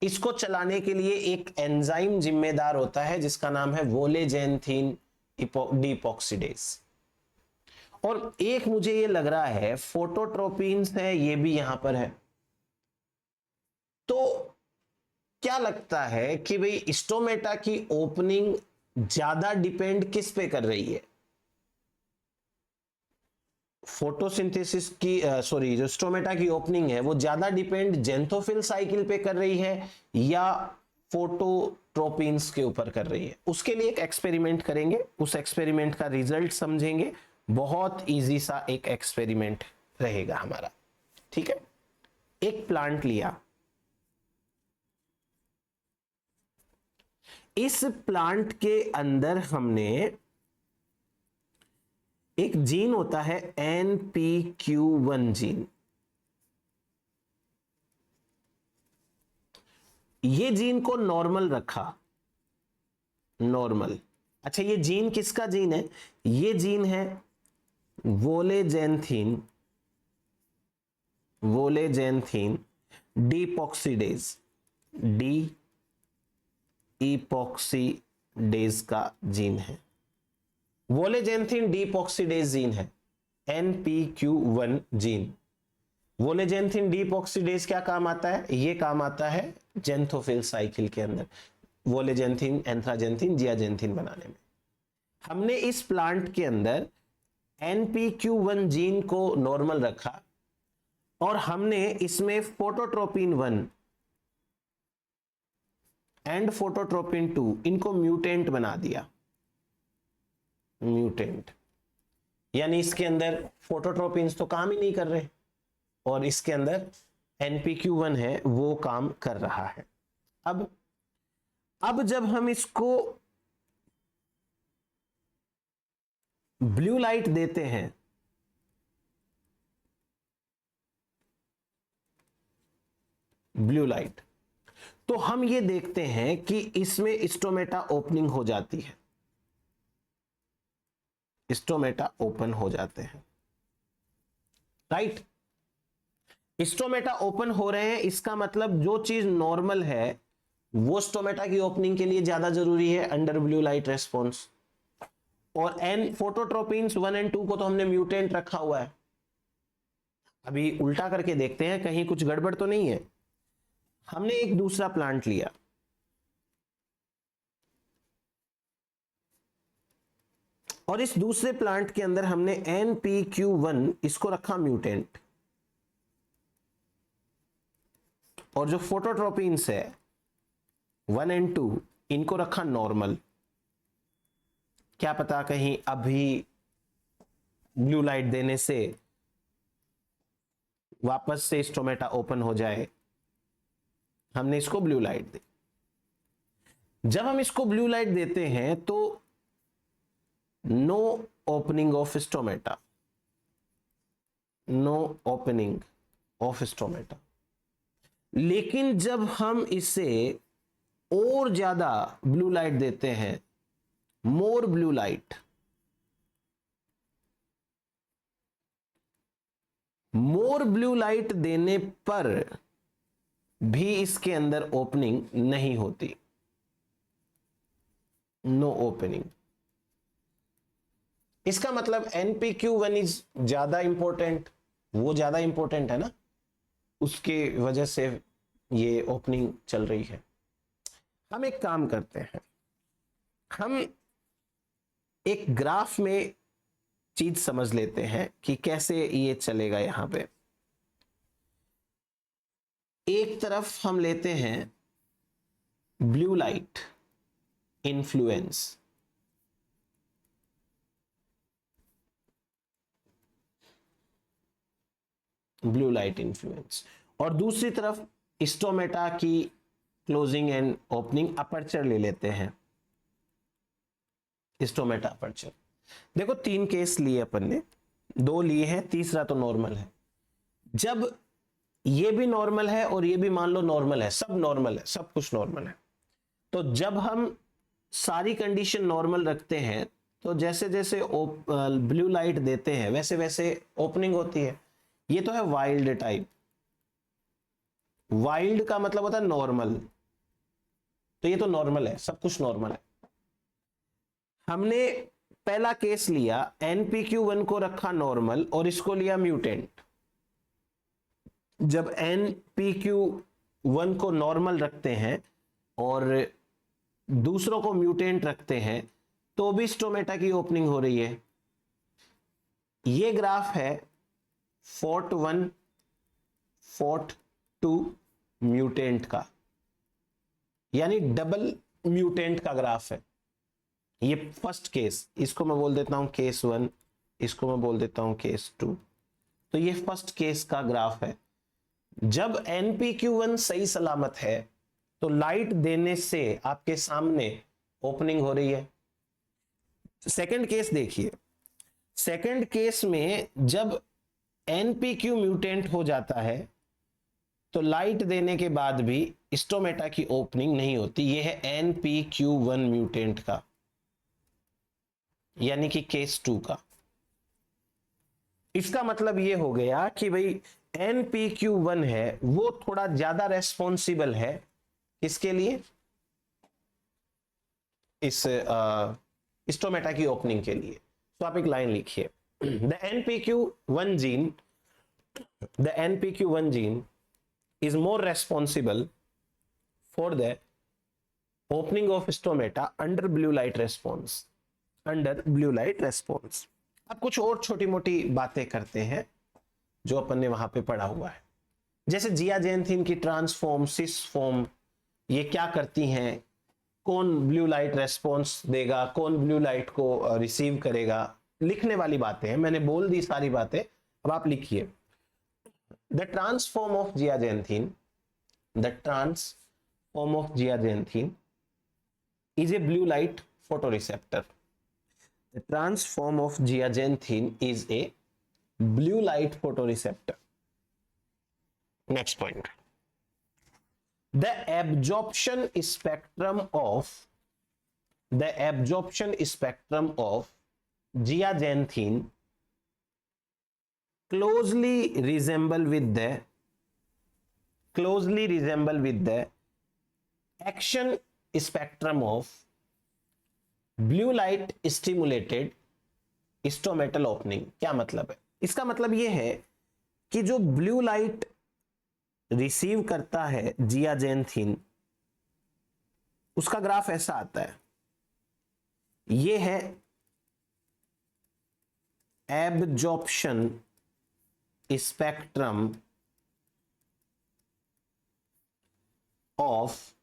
इसको चलाने के लिए एक एंजाइम जिम्मेदार होता है जिसका नाम है वोलेजेंथिन डीपॉक्सीडेज। और एक मुझे ये लग रहा है फोटोट्रोपिन्स है, ये भी यहां पर है। तो क्या लगता है कि भाई स्टोमेटा की ओपनिंग ज्यादा डिपेंड किस पे कर रही है? फोटोसिंथेसिस की सॉरी जो स्टोमेटा की ओपनिंग है वो ज्यादा डिपेंड जेंथोफिल साइकिल पे कर रही है या फोटोट्रोपिन्स के ऊपर कर रही है? उसके लिए एक एक्सपेरिमेंट करेंगे, उस एक्सपेरिमेंट का रिजल्ट समझेंगे। बहुत इजी सा एक एक्सपेरिमेंट रहेगा हमारा, ठीक है। एक प्लांट लिया, इस प्लांट के अंदर हमने एक जीन होता है NPQ1 जीन। ये जीन को नॉर्मल रखा, नॉर्मल। अच्छा, ये जीन किसका जीन है? ये जीन है वोलेजेंथिन, वोलेजेंथिन डीपॉक्सीडेज, डी इपॉक्सीडेज का जीन है। वोलेजेंथिन डीपॉक्सीडेज जीन है, NPQ1 जीन। वोलेजेंथिन डीपॉक्सीडेज क्या काम आता है? ये काम आता है जेंथोफिल साइकिल के अंदर वोलेजेंथिन, एंथ्राजेंथिन, जियाजेंथिन बनाने में। हमने इस प्लांट के अंदर NPQ1 जीन को नॉर्मल रखा और हमने इसमें फोटोट्रोपिन 1 एंड फोटोट्रोपिन 2 इनको म्यूटेंट बना दिया, म्यूटेंट। यानी इसके अंदर फोटोट्रोपिन्स तो काम ही नहीं कर रहे और इसके अंदर NPQ1 है वो काम कर रहा है। अब जब हम इसको ब्लू लाइट देते हैं, ब्लू लाइट, तो हम ये देखते हैं कि इसमें स्टोमेटा ओपनिंग हो जाती है, स्टोमेटा ओपन हो जाते हैं, राइट। स्टोमेटा ओपन हो रहे हैं, इसका मतलब जो चीज नॉर्मल है वो स्टोमेटा की ओपनिंग के लिए ज्यादा जरूरी है अंडर ब्लू लाइट रेस्पॉन्स। और एन फोटोट्रोपिन्स 1 और 2 को तो हमने म्यूटेंट रखा हुआ है। अभी उल्टा करके देखते हैं कहीं कुछ गड़बड़ तो नहीं है। हमने एक दूसरा प्लांट लिया, और इस दूसरे प्लांट के अंदर हमने NPQ1 इसको रखा म्यूटेंट, और जो फोटोट्रोपिन्स है 1 और 2 इनको रखा नॉर्मल। क्या पता कहीं अभी ब्लू लाइट देने से वापस से स्टोमेटा ओपन हो जाए। हमने इसको ब्लू लाइट दी। जब हम इसको ब्लू लाइट देते हैं तो no opening of stomata, no opening of stomata. लेकिन जब हम इसे और ज्यादा ब्लू लाइट देते हैं, मोर ब्लू लाइट, मोर ब्लू लाइट देने पर भी इसके अंदर ओपनिंग नहीं होती, नो ओपनिंग। इसका मतलब NPQ1 इज ज्यादा इंपॉर्टेंट, वो ज्यादा इंपॉर्टेंट है ना, उसके वजह से ये ओपनिंग चल रही है। हम एक काम करते हैं, हम एक ग्राफ में चीज समझ लेते हैं कि कैसे ये चलेगा। यहां पे एक तरफ हम लेते हैं blue light influence, blue light influence, और दूसरी तरफ स्टोमेटा की क्लोजिंग एंड ओपनिंग अपर्चर ले लेते हैं, स्टोमेटा अपर्चर। देखो 3 केस लिए अपन ने, 2 लिए हैं, तीसरा तो नॉर्मल है। जब ये भी नॉर्मल है और ये भी मान लो नॉर्मल है, सब नॉर्मल है, सब कुछ नॉर्मल है, तो जब हम सारी कंडीशन नॉर्मल रखते हैं तो जैसे जैसे ब्लू लाइट देते हैं वैसे वैसे ओपनिंग होती है। ये तो है वाइल्ड टाइप, वाइल्ड का मतलब होता है नॉर्मल, तो ये तो नॉर्मल है, सब कुछ नॉर्मल है। हमने पहला केस लिया, NPQ1 को रखा नॉर्मल और इसको लिया म्यूटेंट। जब NPQ1 को नॉर्मल रखते हैं और दूसरों को म्यूटेंट रखते हैं तो भी स्टोमेटा की ओपनिंग हो रही है। ये ग्राफ है FORT1 FORT2 म्यूटेंट का, यानी डबल म्यूटेंट का ग्राफ है। ये फर्स्ट केस, इसको मैं बोल देता हूं केस 1, इसको मैं बोल देता हूं केस 2। तो ये फर्स्ट केस का ग्राफ है। जब NPQ1 सही सलामत है तो लाइट देने से आपके सामने ओपनिंग हो रही है। सेकंड केस देखिए, सेकंड केस में जब NPQ म्यूटेंट हो जाता है तो लाइट देने के बाद भी स्टोमेटा की ओपनिंग नहीं होती। यह है NPQ1 म्यूटेंट का, यानी कि केस 2 का। इसका मतलब यह हो गया कि भाई NPQ1 है वो थोड़ा ज्यादा रेस्पॉन्सिबल है किसके लिए, इस स्टोमेटा की ओपनिंग के लिए। तो आप एक लाइन लिखिए, the NPQ1 gene is more responsible for the opening of stomata under blue light response, under blue light response। अब कुछ और छोटी मोटी बातें करते हैं जो अपन ने वहां पे पढ़ा हुआ है, जैसे जियाजेंथिन की ट्रांसफॉर्म, सिस फॉर्म, ये क्या करती हैं, कौन ब्लू लाइट रेस्पॉन्स देगा, कौन ब्लू लाइट को रिसीव करेगा, लिखने वाली बातें हैं। मैंने बोल दी सारी बातें, अब आप लिखिए। The transform of zeaxanthin is a blue light photoreceptor. The transform of zeaxanthin is a blue light photoreceptor. Next point. The absorption spectrum of zeaxanthin closely resemble with the action spectrum of blue light stimulated stomatal opening। क्या मतलब है इसका? मतलब यह है कि जो blue light receive करता है जियाजेंथिन, उसका ग्राफ ऐसा आता है। यह है एब्जॉर्प्शन स्पेक्ट्रम ऑफ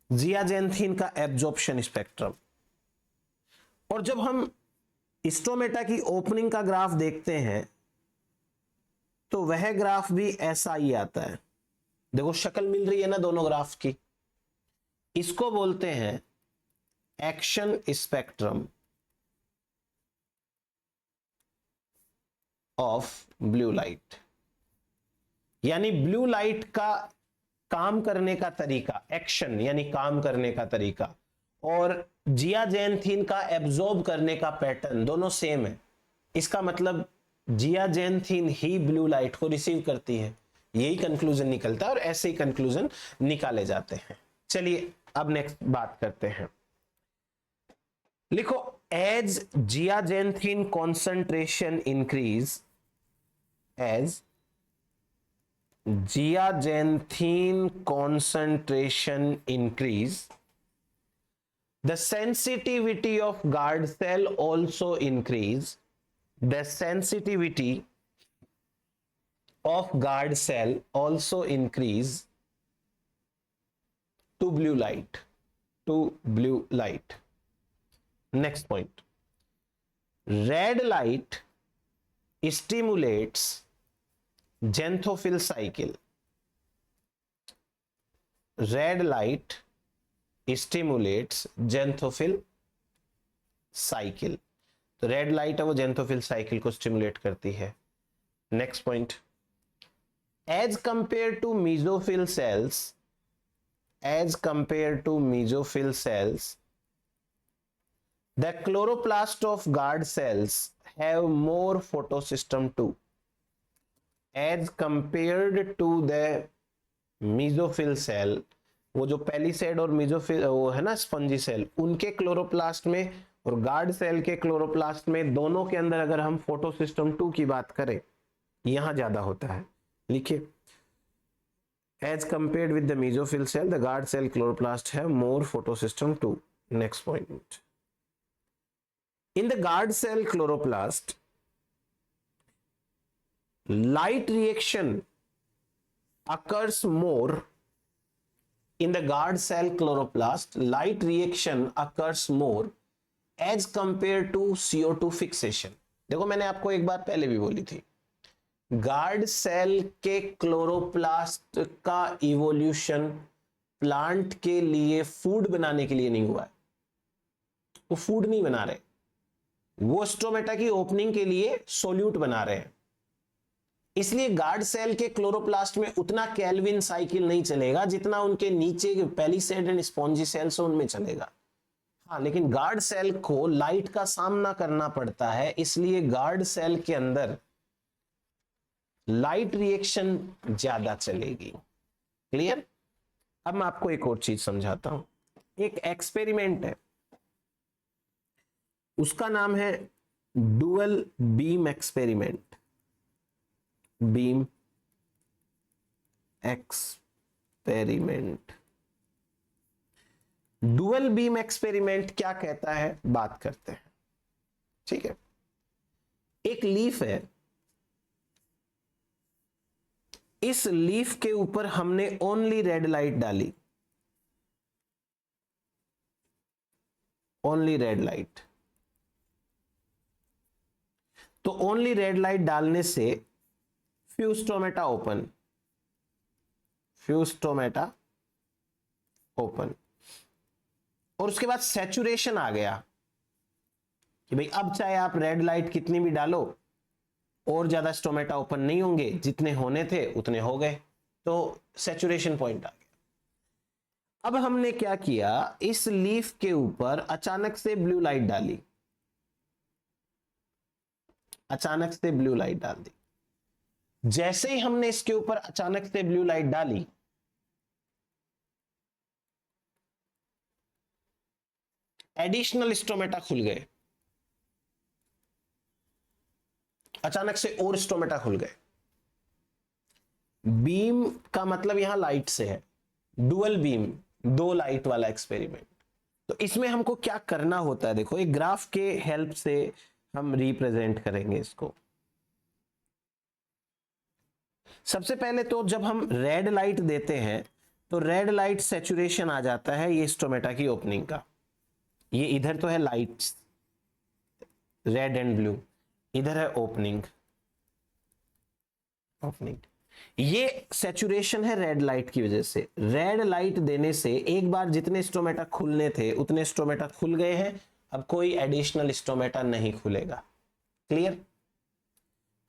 जियाजेंथिन का एब्जॉर्प्शन स्पेक्ट्रम। और जब हम स्टोमेटा की ओपनिंग का ग्राफ देखते हैं तो वह ग्राफ भी ऐसा ही आता है। देखो शक्ल मिल रही है ना दोनों ग्राफ की। इसको बोलते हैं action spectrum of blue light, यानी ब्लू लाइट का काम करने का तरीका, एक्शन यानी काम करने का तरीका, और जियाजेंथिन का एब्जॉर्ब करने का पैटर्न दोनों सेम है। इसका मतलब जियाजेंथिन ही ब्लू लाइट को रिसीव करती है। यही कंक्लूजन निकलता है और ऐसे ही कंक्लूजन निकाले जाते हैं। चलिए अब नेक्स्ट बात करते हैं। लिखो, as zeaxanthin concentration increase, as zeaxanthin concentration increase, the sensitivity of guard cell also increase, the sensitivity of guard cell also increase to blue light, Next point, red light stimulates xanthophil cycle, red light stimulates xanthophyll cycle. तो red light है वो xanthophyll cycle को stimulate करती है। Next point, as compare to mesophyll cells, the chloroplast of guard cells have more photosystem two, as compared to the mesophyll cell, वो जो palisade और mesophyll वो है ना स्पंजी सेल, उनके क्लोरोप्लास्ट में और गार्ड सेल के क्लोरोप्लास्ट में, दोनों के अंदर अगर हम फोटोसिस्टम 2 की बात करें, यहां ज्यादा होता है। लिखिए, as compared with the mesophyll cell the guard cell chloroplast have more photosystem 2। Next point, in the guard cell chloroplast light reaction occurs more. In the guard cell chloroplast, light reaction occurs more as compared to CO2 fixation. देखो मैंने आपको एक बात पहले भी बोली थी, guard cell के क्लोरोप्लास्ट का इवोल्यूशन प्लांट के लिए फूड बनाने के लिए नहीं हुआ है, वो फूड नहीं बना रहे, वो स्टोमेटा की ओपनिंग के लिए सोल्यूट बना रहे हैं। इसलिए गार्ड सेल के क्लोरोप्लास्ट में उतना केल्विन साइकिल नहीं चलेगा जितना उनके नीचे के पेलिसेड एंड स्पॉन्जी सेल्स उनमें चलेगा। हाँ, लेकिन गार्ड सेल को लाइट का सामना करना पड़ता है, इसलिए गार्ड सेल के अंदर लाइट रिएक्शन ज्यादा चलेगी। क्लियर? अब मैं आपको एक और चीज समझाता हूं। एक एक्सपेरिमेंट है, उसका नाम है dual beam experiment. Beam experiment, dual beam experiment क्या कहता है, बात करते हैं। ठीक है, एक लीफ है, इस लीफ के ऊपर हमने ओनली रेड लाइट डाली, ओनली रेड लाइट। तो ओनली रेड लाइट डालने से few stomata open, few stomata open, और उसके बाद सैचुरेशन आ गया कि भाई अब चाहे आप रेड लाइट कितनी भी डालो और ज्यादा स्टोमेटा ओपन नहीं होंगे, जितने होने थे उतने हो गए, तो सैचुरेशन पॉइंट आ गया। अब हमने क्या किया, इस लीफ के ऊपर अचानक से ब्लू लाइट डाली, अचानक से ब्लू लाइट डाल दी। जैसे ही हमने इसके ऊपर अचानक से ब्लू लाइट डाली, एडिशनल स्टोमेटा खुल गए, अचानक से और स्टोमेटा खुल गए। बीम का मतलब यहां लाइट से है, डुअल बीम, दो लाइट वाला एक्सपेरिमेंट। तो इसमें हमको क्या करना होता है, देखो एक ग्राफ के हेल्प से हम रिप्रेजेंट करेंगे इसको। सबसे पहले तो जब हम रेड लाइट देते हैं तो रेड लाइट सैचुरेशन आ जाता है ये स्टोमेटा की ओपनिंग का, ये इधर तो है लाइट रेड एंड ब्लू, इधर है ओपनिंग, ओपनिंग, ये सैचुरेशन है रेड लाइट की वजह से। रेड लाइट देने से एक बार जितने स्टोमेटा खुलने थे उतने स्टोमेटा खुल गए हैं, अब कोई एडिशनल स्टोमेटा नहीं खुलेगा। क्लियर?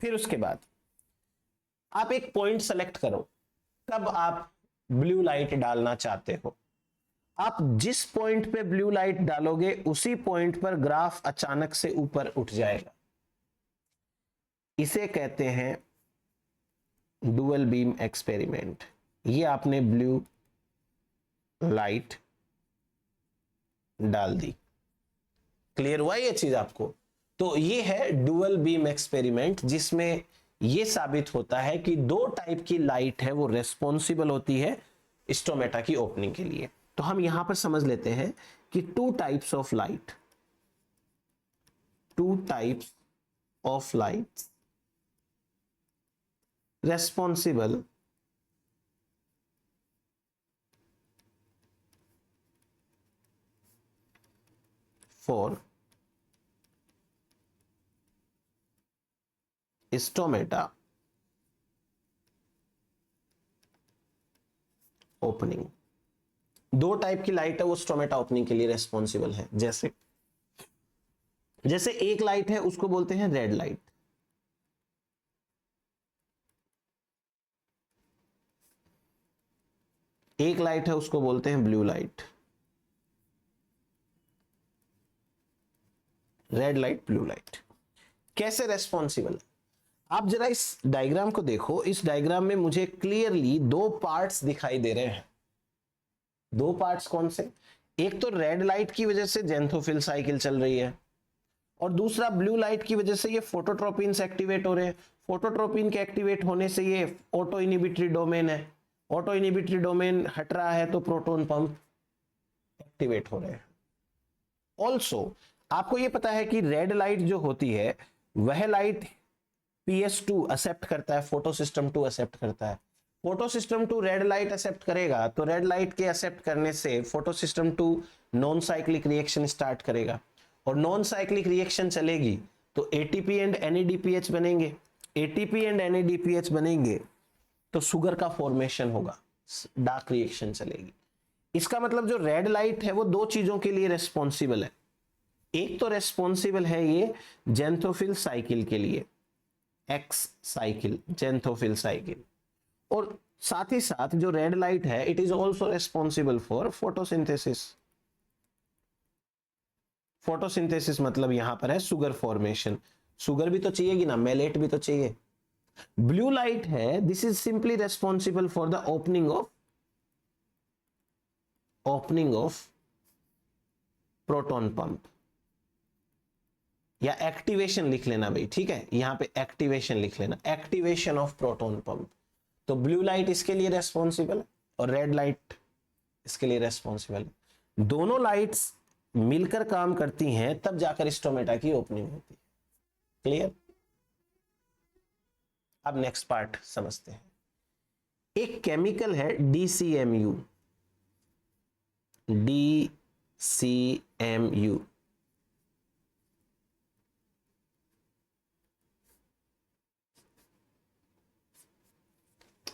फिर उसके बाद आप एक पॉइंट सेलेक्ट करो, कब आप ब्लू लाइट डालना चाहते हो। आप जिस पॉइंट पे ब्लू लाइट डालोगे उसी पॉइंट पर ग्राफ अचानक से ऊपर उठ जाएगा, इसे कहते हैं डुअल बीम एक्सपेरिमेंट। ये आपने ब्लू लाइट डाल दी, क्लियर हुआ ये चीज आपको? तो ये है डुअल बीम एक्सपेरिमेंट, जिसमें ये साबित होता है कि दो टाइप की लाइट है वो रेस्पॉन्सिबल होती है स्टोमेटा की ओपनिंग के लिए। तो हम यहां पर समझ लेते हैं कि two types of light, two types of light responsible for stomata opening. दो टाइप की लाइट है वो स्टोमेटा ओपनिंग के लिए रेस्पॉन्सिबल है। जैसे जैसे एक लाइट है उसको बोलते हैं रेड लाइट, एक लाइट है उसको बोलते हैं blue light. Red light, blue light कैसे रेस्पॉन्सिबल है? आप जरा इस डायग्राम को देखो, इस डायग्राम में मुझे क्लियरली दो पार्ट्स दिखाई दे रहे हैं। दो पार्ट्स कौन से, एक तो रेड लाइट की वजह से जेंथोफिल साइकिल चल रही है, और दूसरा ब्लू लाइट की वजह से ये फोटोट्रोपिन एक्टिवेट हो रहे हैं। फोटोट्रोपिन के एक्टिवेट होने से ये ऑटो इनिबिटरी डोमेन है, ऑटो इनिबिटरी डोमेन हट रहा है तो प्रोटॉन पंप एक्टिवेट हो रहे हैं। ऑल्सो आपको ये पता है कि रेड लाइट जो होती है वह लाइट PS2 एक्सेप्ट करता है, फोटो सिस्टम 2 एक्सेप्ट करता है। Photosystem 2 red light accept करेगा तो रेड लाइट के एक्सेप्ट करने से photosystem 2 non cyclic reaction start करेगा, और नॉन साइक्लिक रिएक्शन चलेगी तो ATP एंड NADPH बनेंगे, ATP एंड NADPH बनेंगे तो शुगर का फॉर्मेशन होगा, डार्क रिएक्शन चलेगी। इसका मतलब जो रेड लाइट है वो दो चीजों के लिए रेस्पॉन्सिबल है, एक तो रेस्पॉन्सिबल है ये जेंथोफिल साइकिल के लिए, एक्स साइकिल, जेंथोफिल साइकिल, और साथ ही साथ जो रेड लाइट है it is also responsible for photosynthesis. Photosynthesis मतलब यहां पर है शुगर फॉर्मेशन, शुगर भी तो चाहिएगी ना, मेलेट भी तो चाहिए। ब्लू लाइट है, this is simply responsible for the opening of proton pump, या एक्टिवेशन लिख लेना भाई, ठीक है, यहां पे एक्टिवेशन लिख लेना, एक्टिवेशन ऑफ प्रोटॉन पंप। तो ब्लू लाइट इसके लिए रेस्पॉन्सिबल है और रेड लाइट इसके लिए रेस्पॉन्सिबल है। दोनों लाइट्स मिलकर काम करती हैं तब जाकर स्टोमेटा की ओपनिंग होती है। क्लियर? अब नेक्स्ट पार्ट समझते हैं। एक केमिकल है DCMU, DCMU,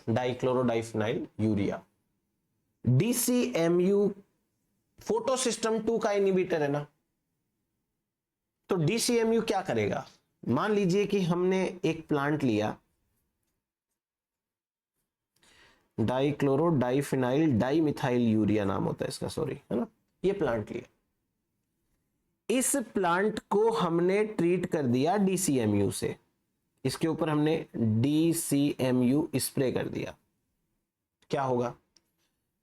dichlorodiphenyl urea. DCMU photosystem 2 का इनिबिटर है ना, तो DCMU क्या करेगा, मान लीजिए कि हमने एक प्लांट लिया, डाइक्लोरोडाइफिनाइल डाइमिथाइल यूरिया नाम होता है इसका, सॉरी, है ना, ये प्लांट लिया, इस प्लांट को हमने ट्रीट कर दिया DCMU से, इसके ऊपर हमने DCMU स्प्रे कर दिया, क्या होगा,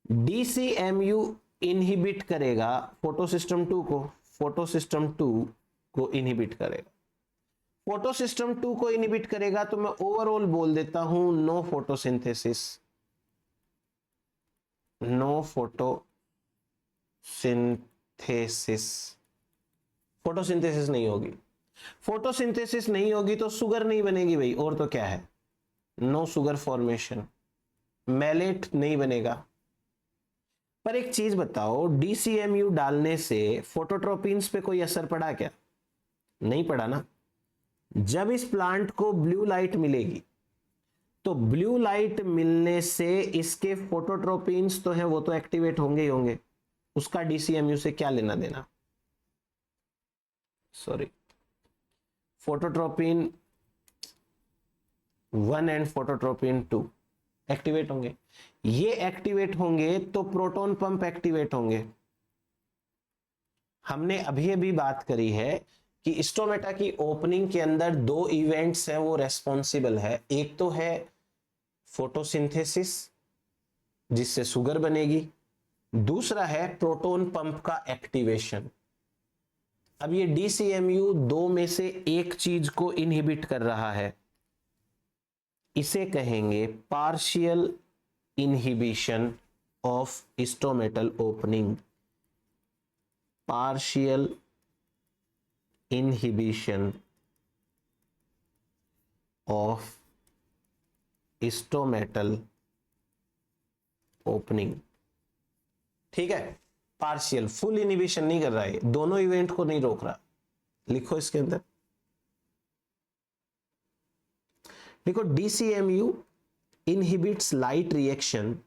DCMU इनहिबिट करेगा फोटोसिस्टम 2 को, फोटोसिस्टम 2 को इनहिबिट करेगा, फोटोसिस्टम 2 को इनहिबिट करेगा तो मैं ओवरऑल बोल देता हूं no photosynthesis, no photosynthesis, photosynthesis नहीं होगी, फोटोसिंथेसिस नहीं होगी तो शुगर नहीं बनेगी भाई, और तो क्या है, नो शुगर फॉर्मेशन, मैलेट नहीं बनेगा। पर एक चीज बताओ, DCMU डालने से फोटोट्रोपिन्स पे कोई असर पड़ा क्या, नहीं पड़ा ना। जब इस प्लांट को ब्लू लाइट मिलेगी तो ब्लू लाइट मिलने से इसके फोटोट्रोपिन्स तो है वो तो एक्टिवेट होंगे ही होंगे, उसका DCMU से क्या लेना देना, sorry, phototropin 1 and phototropin 2 activate होंगे, ये एक्टिवेट होंगे तो प्रोटॉन पंप एक्टिवेट होंगे। हमने अभी अभी बात करी है कि स्टोमेटा की ओपनिंग के अंदर दो इवेंट्स हैं वो रेस्पॉन्सिबल है, एक तो है फोटोसिंथेसिस जिससे शुगर बनेगी, दूसरा है प्रोटॉन पंप का एक्टिवेशन। अब ये DCMU दो में से एक चीज को इनहिबिट कर रहा है, इसे कहेंगे partial inhibition of stomatal opening, partial inhibition of stomatal opening, ठीक है, पार्शियल, फुल इनहिबिशन नहीं कर रहा है, दोनों इवेंट को नहीं रोक रहा। लिखो इसके अंदर, देखो DCMU inhibits light reaction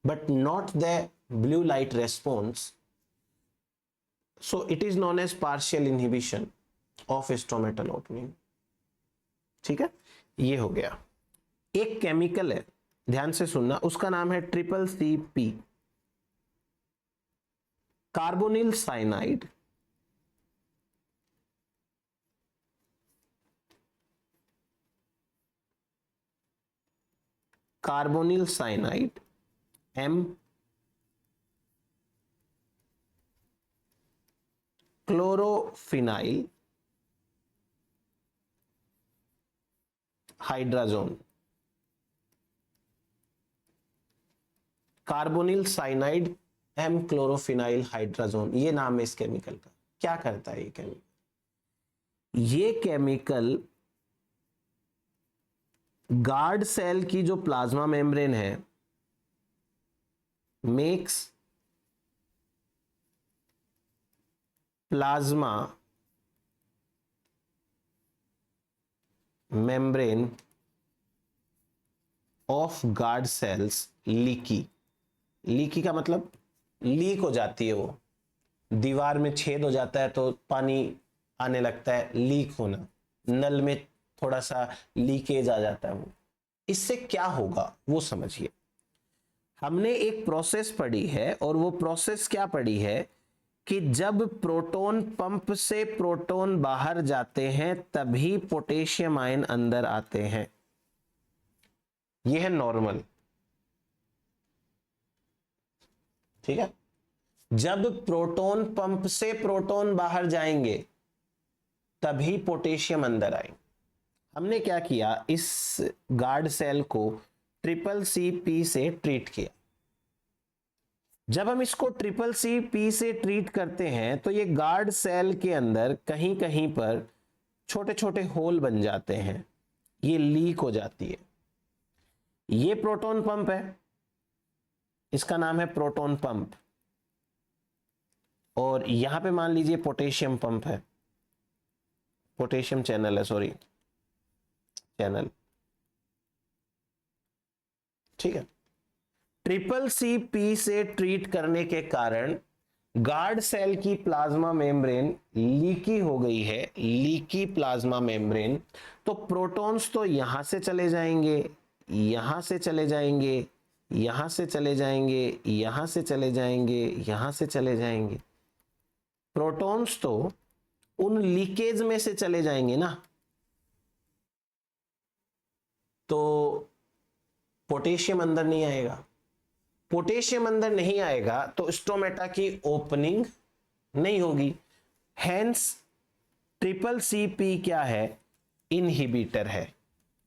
but not the blue light response, so it is known as partial inhibition of stomatal opening। ठीक है, ये हो गया। एक केमिकल है, ध्यान से सुनना, उसका नाम है CCP, carbonyl cyanide, carbonyl cyanide, chlorophenyl hydrazone, carbonyl cyanide m chlorophenyl hydrazone, ये नाम है इस केमिकल का। क्या करता है ये केमिकल? ये केमिकल गार्ड सेल की जो प्लाज्मा मेम्ब्रेन है, makes plasma membrane of guard sales leaky. Leaky का मतलब लीक हो जाती है, वो दीवार में छेद हो जाता है तो पानी आने लगता है, लीक होना, नल में थोड़ा सा लीकेज आ जाता है। वो इससे क्या होगा वो समझिए। हमने एक प्रोसेस पढ़ी है, और वो प्रोसेस क्या पढ़ी है कि जब प्रोटॉन पंप से प्रोटॉन बाहर जाते हैं तभी पोटेशियम आयन अंदर आते हैं। यह है नॉर्मल, ठीक है। जब प्रोटॉन पंप से प्रोटॉन बाहर जाएंगे तभी पोटेशियम अंदर आएंगे। हमने क्या किया, इस गार्ड सेल को CCC से ट्रीट किया। जब हम इसको CCC से ट्रीट करते हैं तो ये गार्ड सेल के अंदर कहीं कहीं पर छोटे छोटे होल बन जाते हैं, ये लीक हो जाती है। ये प्रोटॉन पंप है, इसका नाम है प्रोटॉन पंप, और यहां पे मान लीजिए पोटेशियम पंप है, पोटेशियम चैनल है, सॉरी चैनल, ठीक है। CCC से ट्रीट करने के कारण गार्ड सेल की प्लाज्मा मेम्ब्रेन लीकी हो गई है, लीकी प्लाज्मा मेम्ब्रेन। तो प्रोटॉन्स तो यहां से चले जाएंगे, यहां से चले जाएंगे, यहां से चले जाएंगे, यहां से चले जाएंगे, यहां से चले जाएंगे। प्रोटॉन्स तो उन लीकेज में से चले जाएंगे ना, तो पोटेशियम अंदर नहीं आएगा। पोटेशियम अंदर नहीं आएगा तो स्टोमेटा की ओपनिंग नहीं होगी। हेंस CCC क्या है? इनहिबिटर है।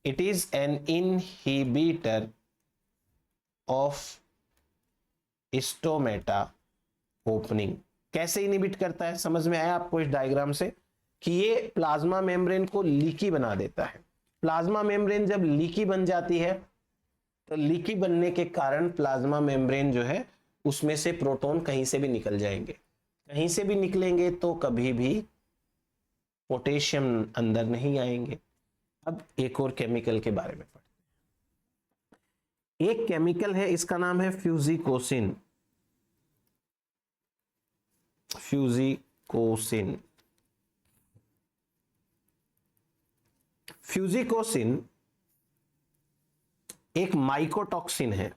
It is an inhibitor of stomata opening. कैसे इनहिबिट करता है, समझ में आया आपको इस डायग्राम से, कि ये प्लाज्मा मेम्ब्रेन को लीकी बना देता है। प्लाज्मा मेम्ब्रेन जब लीकी बन जाती है तो लीकी बनने के कारण प्लाज्मा मेम्ब्रेन जो है उसमें से प्रोटॉन कहीं से भी निकल जाएंगे। कहीं से भी निकलेंगे तो कभी भी पोटेशियम अंदर नहीं आएंगे। अब एक और केमिकल के बारे में पढ़ते हैं। एक केमिकल है, इसका नाम है फ्यूजिकोसिन। फ्यूजिकोसिन, फ्यूजिकोसिन एक माइकोटॉक्सिन है।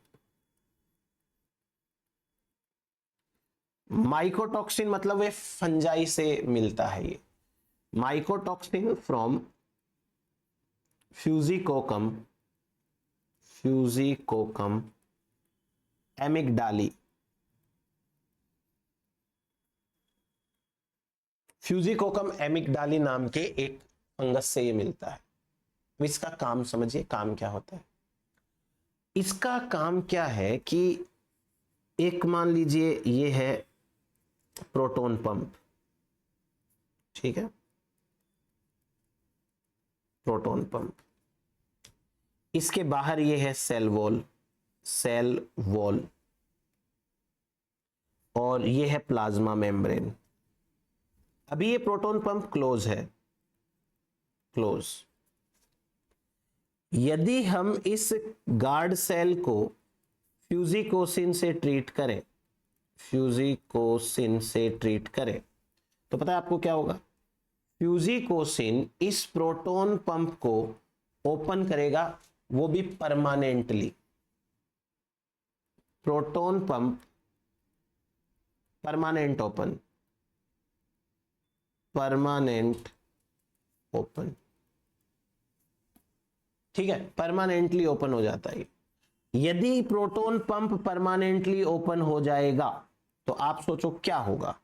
माइकोटॉक्सिन मतलब वे फंजाई से मिलता है। ये माइकोटॉक्सिन फ्रॉम फ्यूजिकोकम, फ्यूजिकोकम एमिगडाली। फ्यूजिकोकम एमिगडाली नाम के एक फंगस से ये मिलता है। इसका काम समझिए, काम क्या होता है। इसका काम क्या है कि एक मान लीजिए ये है प्रोटॉन पंप, ठीक है, प्रोटॉन पंप। इसके बाहर ये है सेल वॉल, सेल वॉल, और ये है प्लाज्मा मेम्ब्रेन। अभी ये प्रोटॉन पंप क्लोज है, क्लोज। यदि हम इस गार्ड सेल को फ्यूजिकोसिन से ट्रीट करें, फ्यूजिकोसिन से ट्रीट करें, तो पता है आपको क्या होगा? फ्यूजिकोसिन इस प्रोटॉन पंप को ओपन करेगा, वो भी permanently. Proton pump permanent open, permanent open, ठीक है, परमानेंटली ओपन हो जाता है। यदि प्रोटॉन पंप परमानेंटली ओपन हो जाएगा तो आप सोचो क्या होगा।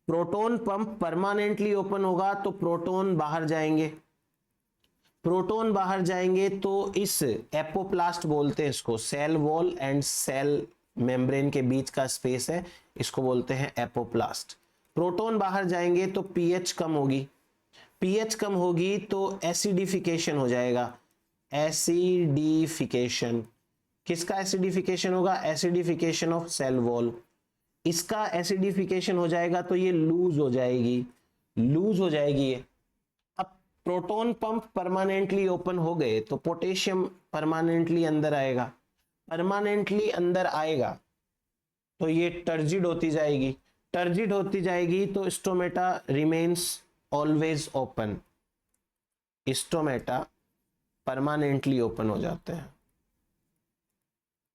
प्रोटॉन पंप परमानेंटली ओपन होगा तो प्रोटॉन बाहर जाएंगे, प्रोटॉन बाहर जाएंगे तो इस एपोप्लास्ट बोलते हैं इसको, cell wall and cell membrane के बीच का स्पेस है, इसको बोलते हैं एपोप्लास्ट। प्रोटॉन बाहर जाएंगे तो पीएच कम होगी, पीएच कम होगी तो एसिडिफिकेशन हो जाएगा, एसिडिफिकेशन, किसका एसिडिफिकेशन होगा, एसिडिफिकेशन ऑफ सेल वॉल, इसका एसिडिफिकेशन हो जाएगा तो ये लूज हो जाएगी, लूज हो जाएगी ये। अब प्रोटॉन पंप परमानेंटली ओपन हो गए तो पोटेशियम परमानेंटली अंदर आएगा, परमानेंटली अंदर आएगा तो ये टर्जिड होती जाएगी, टर्जिड होती जाएगी तो stomata remains always open, stomata permanently open हो जाते हैं,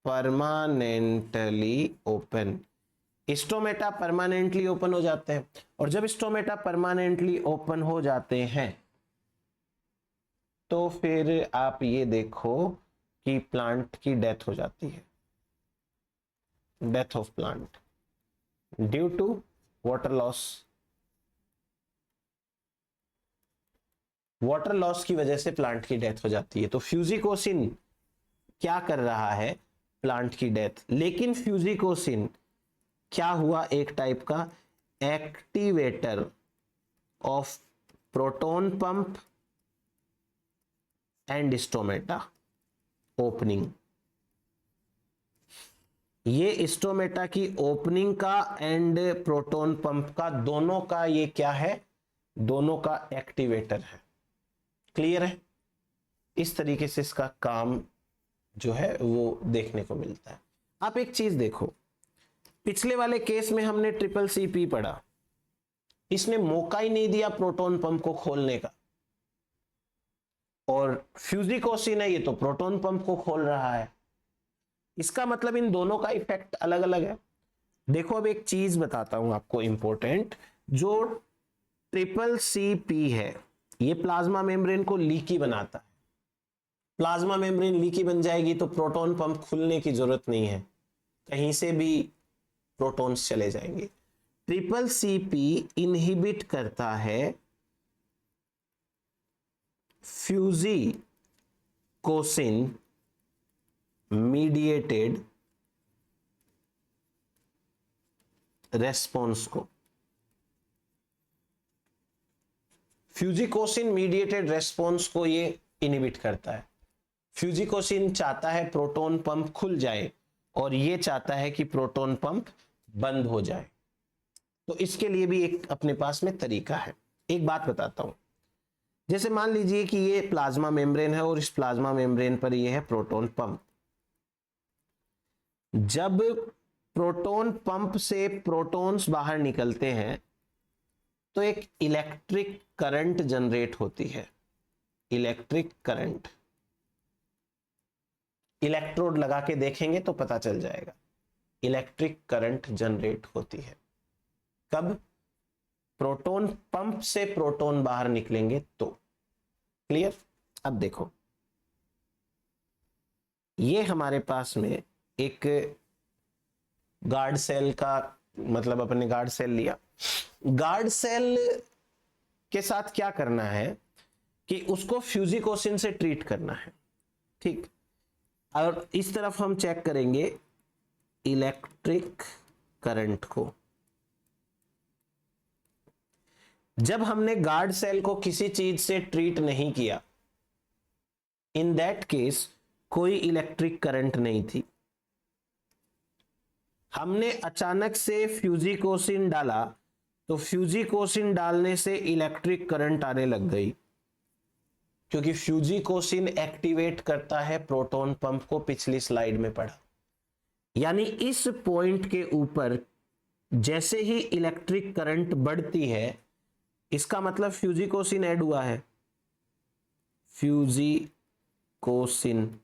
permanently open, stomata permanently open हो जाते हैं। और जब स्टोमेटा परमानेंटली ओपन हो जाते हैं तो फिर आप ये देखो कि प्लांट की डेथ हो जाती है, death of plant due to water loss, water loss की वजह से प्लांट की डेथ हो जाती है। तो फ्यूजिकोसिन क्या कर रहा है, प्लांट की डेथ, लेकिन फ्यूजिकोसिन क्या हुआ, एक टाइप का activator of proton pump and stomata opening, ये स्टोमेटा की ओपनिंग का एंड प्रोटॉन पंप का, दोनों का ये क्या है, दोनों का एक्टिवेटर है। क्लियर है, इस तरीके से इसका काम जो है वो देखने को मिलता है। आप एक चीज देखो, पिछले वाले केस में हमने ट्रिपल सीपी पढ़ा, इसने मौका ही नहीं दिया प्रोटॉन पंप को खोलने का, और फ्यूजिकोसिन है ये तो प्रोटॉन पंप को खोल रहा है, इसका मतलब इन दोनों का इफेक्ट अलग अलग है। देखो अब एक चीज बताता हूं आपको इंपॉर्टेंट, जो ट्रिपल सीपी है ये प्लाज्मा मेम्ब्रेन को लीकी बनाता है, प्लाज्मा मेम्ब्रेन लीकी बन जाएगी तो प्रोटॉन पंप खुलने की जरूरत नहीं है, कहीं से भी प्रोटॉन्स चले जाएंगे। ट्रिपल सीपी इनहिबिट करता है फ्यूजिकोसिन मीडिएटेड रेस्पॉन्स को, फ्यूजिकोसिन मीडिएटेड रेस्पॉन्स को ये इनहिबिट करता है। फ्यूजिकोसिन चाहता है प्रोटॉन पंप खुल जाए और ये चाहता है कि प्रोटॉन पंप बंद हो जाए, तो इसके लिए भी एक अपने पास में तरीका है। एक बात बताता हूं, जैसे मान लीजिए कि ये प्लाज्मा मेम्ब्रेन है और इस प्लाज्मा मेम्ब्रेन पर ये है प्रोटॉन पंप, जब प्रोटॉन पंप से प्रोटॉन्स बाहर निकलते हैं तो एक इलेक्ट्रिक करंट जनरेट होती है, इलेक्ट्रिक करंट, इलेक्ट्रोड लगा के देखेंगे तो पता चल जाएगा, इलेक्ट्रिक करंट जनरेट होती है कब, प्रोटॉन पंप से प्रोटॉन बाहर निकलेंगे तो। क्लियर, अब देखो ये हमारे पास में एक गार्ड सेल का, मतलब अपने गार्ड सेल लिया, गार्ड सेल के साथ क्या करना है कि उसको फ्यूजिकोसिन से ट्रीट करना है, ठीक। और इस तरफ हम चेक करेंगे इलेक्ट्रिक करंट को, जब हमने गार्ड सेल को किसी चीज से ट्रीट नहीं किया, इन दैट केस कोई इलेक्ट्रिक करंट नहीं थी, हमने अचानक से फ्यूजिकोसिन डाला तो फ्यूजिकोसिन डालने से इलेक्ट्रिक करंट आने लग गई, क्योंकि फ्यूजिकोसिन एक्टिवेट करता है प्रोटॉन पंप को, पिछली स्लाइड में पढ़ा। यानी इस पॉइंट के ऊपर जैसे ही इलेक्ट्रिक करंट बढ़ती है, इसका मतलब फ्यूजिकोसिन ऐड हुआ है, फ्यूजिकोसिन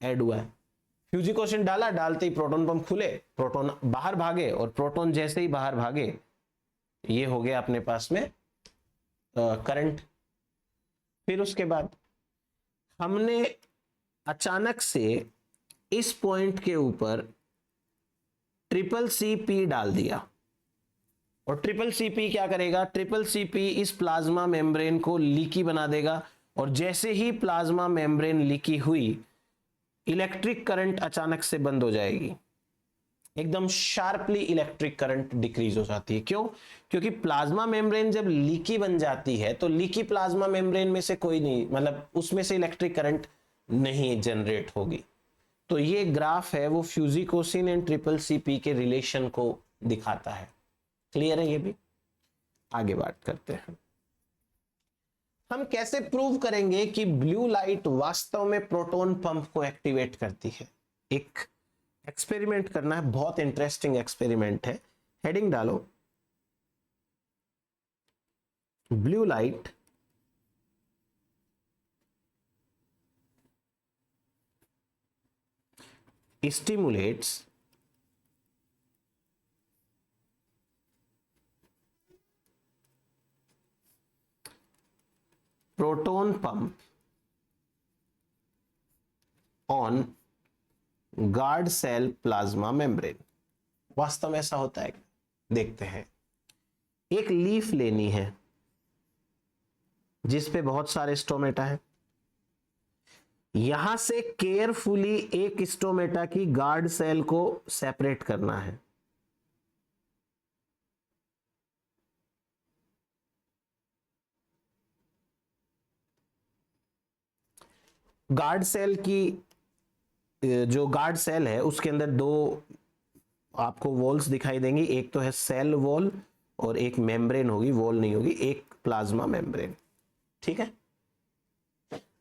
ऐड हुआ है, फ्यूजिकोसिन डाला, डालते ही प्रोटॉन पंप खुले, प्रोटॉन बाहर भागे, और प्रोटॉन जैसे ही बाहर भागे ये हो गया अपने पास में करंट। फिर उसके बाद हमने अचानक से इस पॉइंट के ऊपर ट्रिपल सीपी डाल दिया, और ट्रिपल सीपी क्या करेगा, ट्रिपल सीपी इस प्लाज्मा मेम्ब्रेन को लीकी बना देगा, और जैसे ही प्लाज्मा मेम्ब्रेन लीकी हुई, इलेक्ट्रिक करंट अचानक से बंद हो जाएगी, एकदम शार्पली इलेक्ट्रिक करंट डिक्रीज हो जाती है। क्यों? क्योंकि प्लाज्मा मेम्ब्रेन जब लीकी बन जाती है तो लीकी प्लाज्मा मेम्ब्रेन में से कोई नहीं, मतलब उसमें से इलेक्ट्रिक करंट नहीं जनरेट होगी। तो ये ग्राफ है वो फ्यूजिकोसिन एंड ट्रिपल सीपी के रिलेशन को दिखाता है। क्लियर है? ये भी आगे बात करते हैं। हम कैसे प्रूव करेंगे कि ब्लू लाइट वास्तव में प्रोटॉन पंप को एक्टिवेट करती है? एक एक्सपेरिमेंट करना है, बहुत इंटरेस्टिंग एक्सपेरिमेंट है। हेडिंग डालो, blue light stimulates proton pump on guard cell plasma membrane. वास्तव में ऐसा होता है? देखते हैं। एक लीफ लेनी है जिस पे बहुत सारे स्टोमेटा है, यहां से केयरफुली एक स्टोमेटा की गार्ड सेल को सेपरेट करना है। गार्ड सेल की जो गार्ड सेल है उसके अंदर दो आपको वॉल्स दिखाई देंगी, एक तो है सेल वॉल और एक मेम्ब्रेन होगी, वॉल नहीं होगी, एक प्लाज्मा मेम्ब्रेन। ठीक है?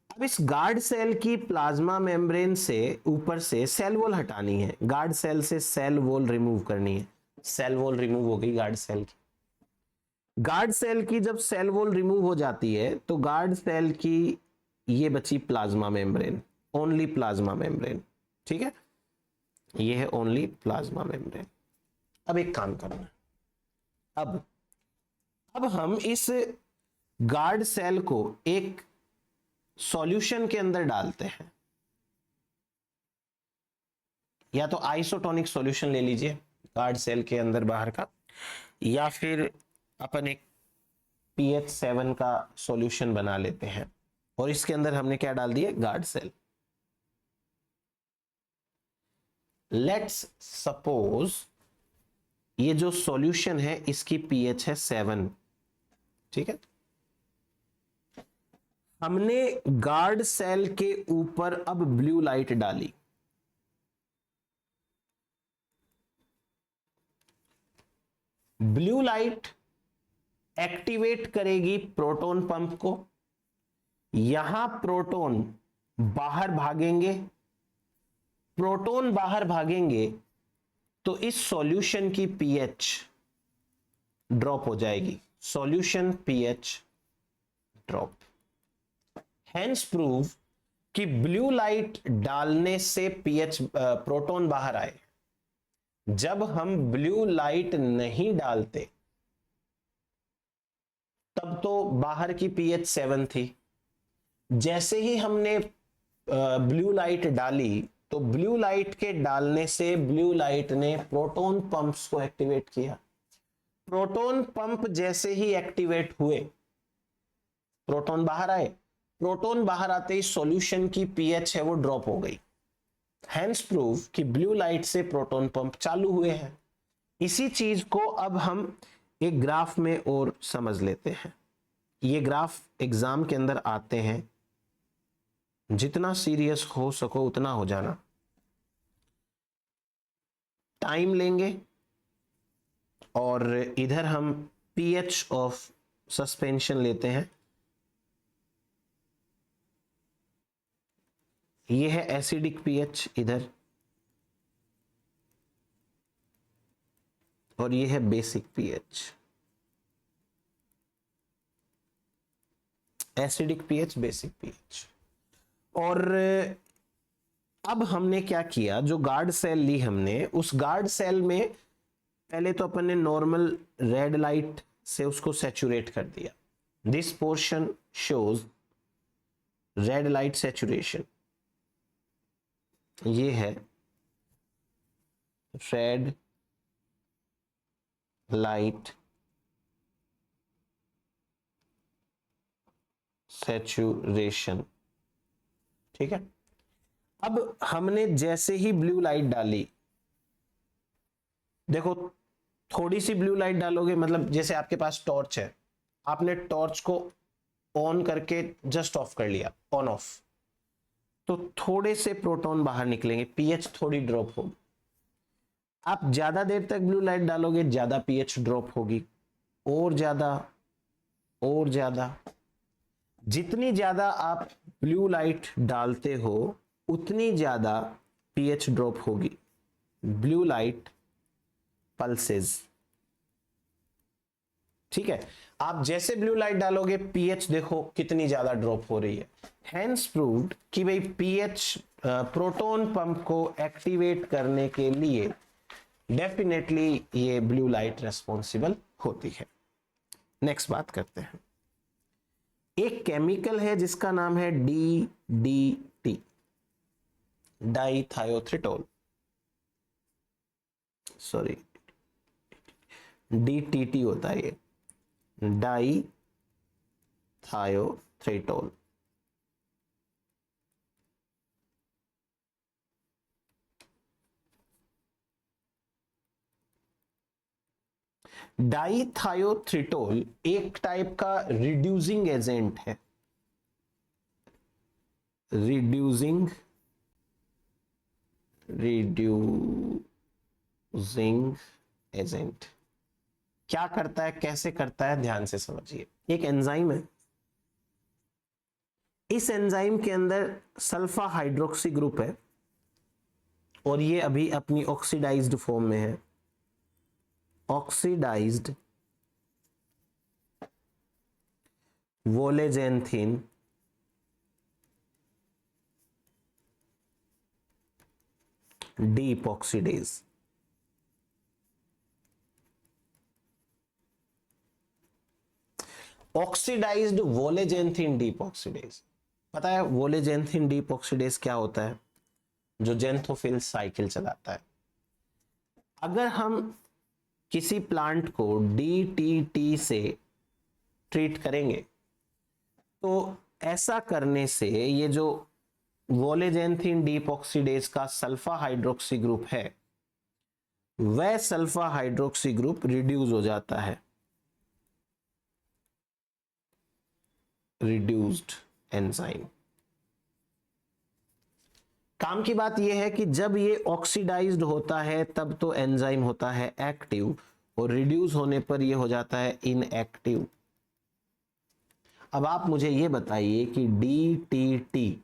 अब इस गार्ड सेल की प्लाज्मा मेम्ब्रेन से ऊपर से सेल वॉल हटानी है, गार्ड सेल से सेल वॉल रिमूव करनी है। सेल वॉल रिमूव हो गई गार्ड सेल की। गार्ड सेल की जब सेल वॉल रिमूव हो जाती है तो गार्ड सेल की ये बची plasma membrane, only plasma membrane. ठीक है? ये है ओनली प्लाज्मा मेम्ब्रेन। अब एक काम करना है, अब हम इस गार्ड सेल को एक सॉल्यूशन के अंदर डालते हैं, या तो आइसोटोनिक सॉल्यूशन ले लीजिए गार्ड सेल के अंदर बाहर का, या फिर अपन एक pH 7 का सॉल्यूशन बना लेते हैं, और इसके अंदर हमने क्या डाल दिया, गार्ड सेल। लेट्स सपोज ये जो सॉल्यूशन है इसकी pH है 7। ठीक है? हमने गार्ड सेल के ऊपर अब ब्लू लाइट डाली, ब्लू लाइट एक्टिवेट करेगी प्रोटॉन पंप को, यहां प्रोटॉन बाहर भागेंगे, प्रोटॉन बाहर भागेंगे तो इस सॉल्यूशन की pH ड्रॉप हो जाएगी, solution pH drop. Hence prove कि ब्लू लाइट डालने से pH प्रोटॉन बाहर आए। जब हम ब्लू लाइट नहीं डालते तब तो बाहर की pH 7 थी, जैसे ही हमने ब्लू लाइट डाली तो ब्लू लाइट के डालने से ब्लू लाइट ने प्रोटॉन पंप्स को एक्टिवेट किया। प्रोटॉन पंप जैसे ही एक्टिवेट हुए प्रोटॉन बाहर आए, प्रोटॉन बाहर आते ही सॉल्यूशन की pH है वो ड्रॉप हो गई। हेंस प्रूव कि ब्लू लाइट से प्रोटॉन पंप चालू हुए हैं। इसी चीज को अब हम एक ग्राफ में और समझ लेते हैं। ये ग्राफ एग्जाम के अंदर आते हैं, जितना सीरियस हो सको उतना हो जाना, टाइम लेंगे, और इधर हम pH ऑफ सस्पेंशन लेते हैं। ये है एसिडिक pH इधर, और ये है basic pH। Acidic pH, basic pH। और अब हमने क्या किया, जो गार्ड सेल ली हमने, उस गार्ड सेल में पहले तो अपन ने नॉर्मल रेड लाइट से उसको सैचुरेट कर दिया। This portion shows red light saturation. ये है रेड लाइट सैचुरेशन। ठीक है, अब हमने जैसे ही ब्लू लाइट डाली, देखो थोड़ी सी ब्लू लाइट डालोगे, मतलब जैसे आपके पास टॉर्च है, आपने टॉर्च को ऑन करके जस्ट ऑफ कर लिया, ऑन ऑफ, तो थोड़े से प्रोटॉन बाहर निकलेंगे, पीएच थोड़ी ड्रॉप होगी। आप ज्यादा देर तक ब्लू लाइट डालोगे, ज्यादा पीएच ड्रॉप होगी, और ज्यादा और ज्यादा। जितनी ज्यादा आप ब्लू लाइट डालते हो उतनी ज्यादा पीएच ड्रॉप होगी। ब्लू लाइट पल्सेस, ठीक है, आप जैसे ब्लू लाइट डालोगे पीएच देखो कितनी ज्यादा ड्रॉप हो रही है। हेंस प्रूव्ड कि भाई पीएच प्रोटॉन पंप को एक्टिवेट करने के लिए डेफिनेटली ये ब्लू लाइट रेस्पॉन्सिबल होती है। नेक्स्ट बात करते हैं, एक केमिकल है जिसका नाम है DDT, डाइथायोथ्रिटोल, सॉरी DTT होता है ये, डाइथायोथ्रिटोल। डाइथायोथ्रिटोल एक टाइप का रिड्यूसिंग एजेंट है, रिड्यूसिंग एजेंट। क्या करता है, कैसे करता है, ध्यान से समझिए। एक एंजाइम है, इस एंजाइम के अंदर सल्फा हाइड्रोक्सी ग्रुप है, और ये अभी अपनी ऑक्सीडाइज्ड फॉर्म में है, ऑक्सीडाइज्ड वोलेजेंथिन डीऑक्सीडेज। ऑक्सीडाइज्ड वोलेजेंथिन डीऑक्सीडेज, पता है वोलेजेंथिन डीऑक्सीडेज क्या होता है? जो जेंथोफिल साइकिल चलाता है। अगर हम किसी प्लांट को DTT से ट्रीट करेंगे तो ऐसा करने से ये जो वोलेजेंथिन डीऑक्सीडेज का सल्फा हाइड्रोक्सी ग्रुप है, वह सल्फा हाइड्रोक्सी ग्रुप रिड्यूस हो जाता है, रिड्यूस्ड एंजाइम। काम की बात यह है कि जब ये ऑक्सीडाइज्ड होता है तब तो एंजाइम होता है एक्टिव, और रिड्यूस होने पर यह हो जाता है इनएक्टिव। अब आप मुझे यह बताइए कि DTT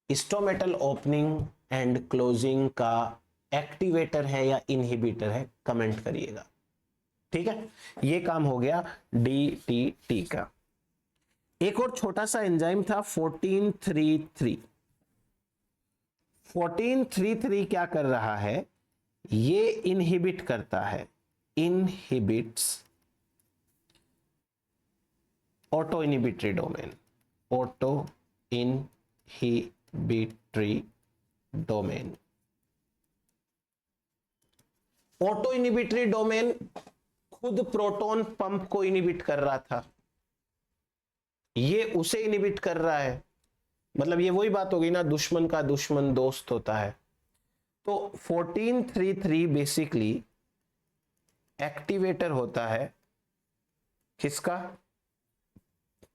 stomatal opening and closing का एक्टिवेटर है या इनहिबिटर है? कमेंट करिएगा। ठीक है, यह काम हो गया DTT का। एक और छोटा सा एंजाइम था 1433। 1433 क्या कर रहा है? ये इनहिबिट करता है, inhibits auto inhibitory domain, auto inhibitory domain. Auto inhibitory domain खुद प्रोटॉन पंप को इनहिबिट कर रहा था, ये उसे इनहिबिट कर रहा है। मतलब ये वही बात हो गई ना, दुश्मन का दुश्मन दोस्त होता है। तो 1433 बेसिकली एक्टिवेटर होता है, किसका?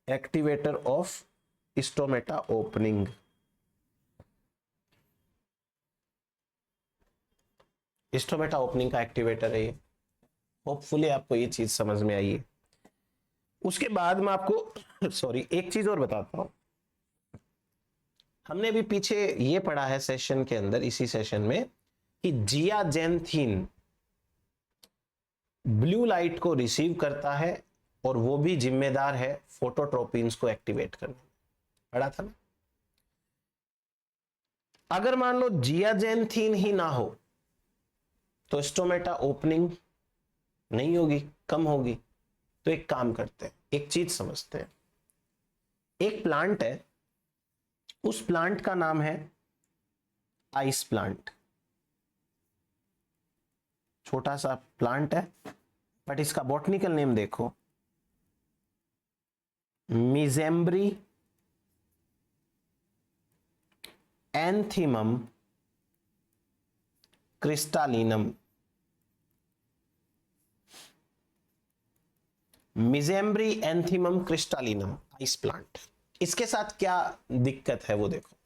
Activator of stomata opening. Stomata opening का एक्टिवेटर है ये। होपफुली आपको ये चीज समझ में आई है। उसके बाद मैं आपको सॉरी एक चीज और बताता हूं। हमने भी पीछे ये पढ़ा है सेशन के अंदर, इसी सेशन में, कि जियाजेंथिन ब्लू लाइट को रिसीव करता है और वो भी जिम्मेदार है फोटोट्रोपिन्स को एक्टिवेट करने में। पढ़ा था ना? अगर मान लो जियाजेंथिन ही ना हो तो स्टोमेटा ओपनिंग नहीं होगी, कम होगी। तो एक काम करते हैं, एक चीज समझते हैं। एक प्लांट है, उस प्लांट का नाम है आइस प्लांट। छोटा सा प्लांट है, बट इसका बॉटनिकल नेम देखो, मिजेम्ब्री एंथीमम क्रिस्टालिनम, मिजेम्ब्री एंथीमम क्रिस्टालिनम आइस प्लांट। इसके साथ क्या दिक्कत है वो देखो।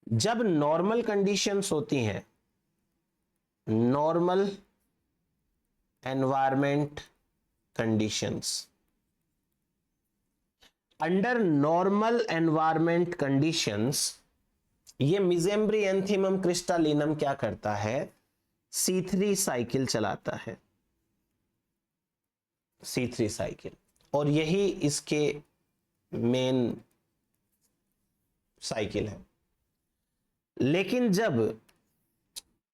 जब नॉर्मल कंडीशंस होती हैं, normal environment conditions, under normal environment conditions ये मिजेम्ब्री एंथीमम क्रिस्टालिनम क्या करता है, C3 साइकिल चलाता है, C3 साइकिल, और यही इसके मेन साइकिल है। लेकिन जब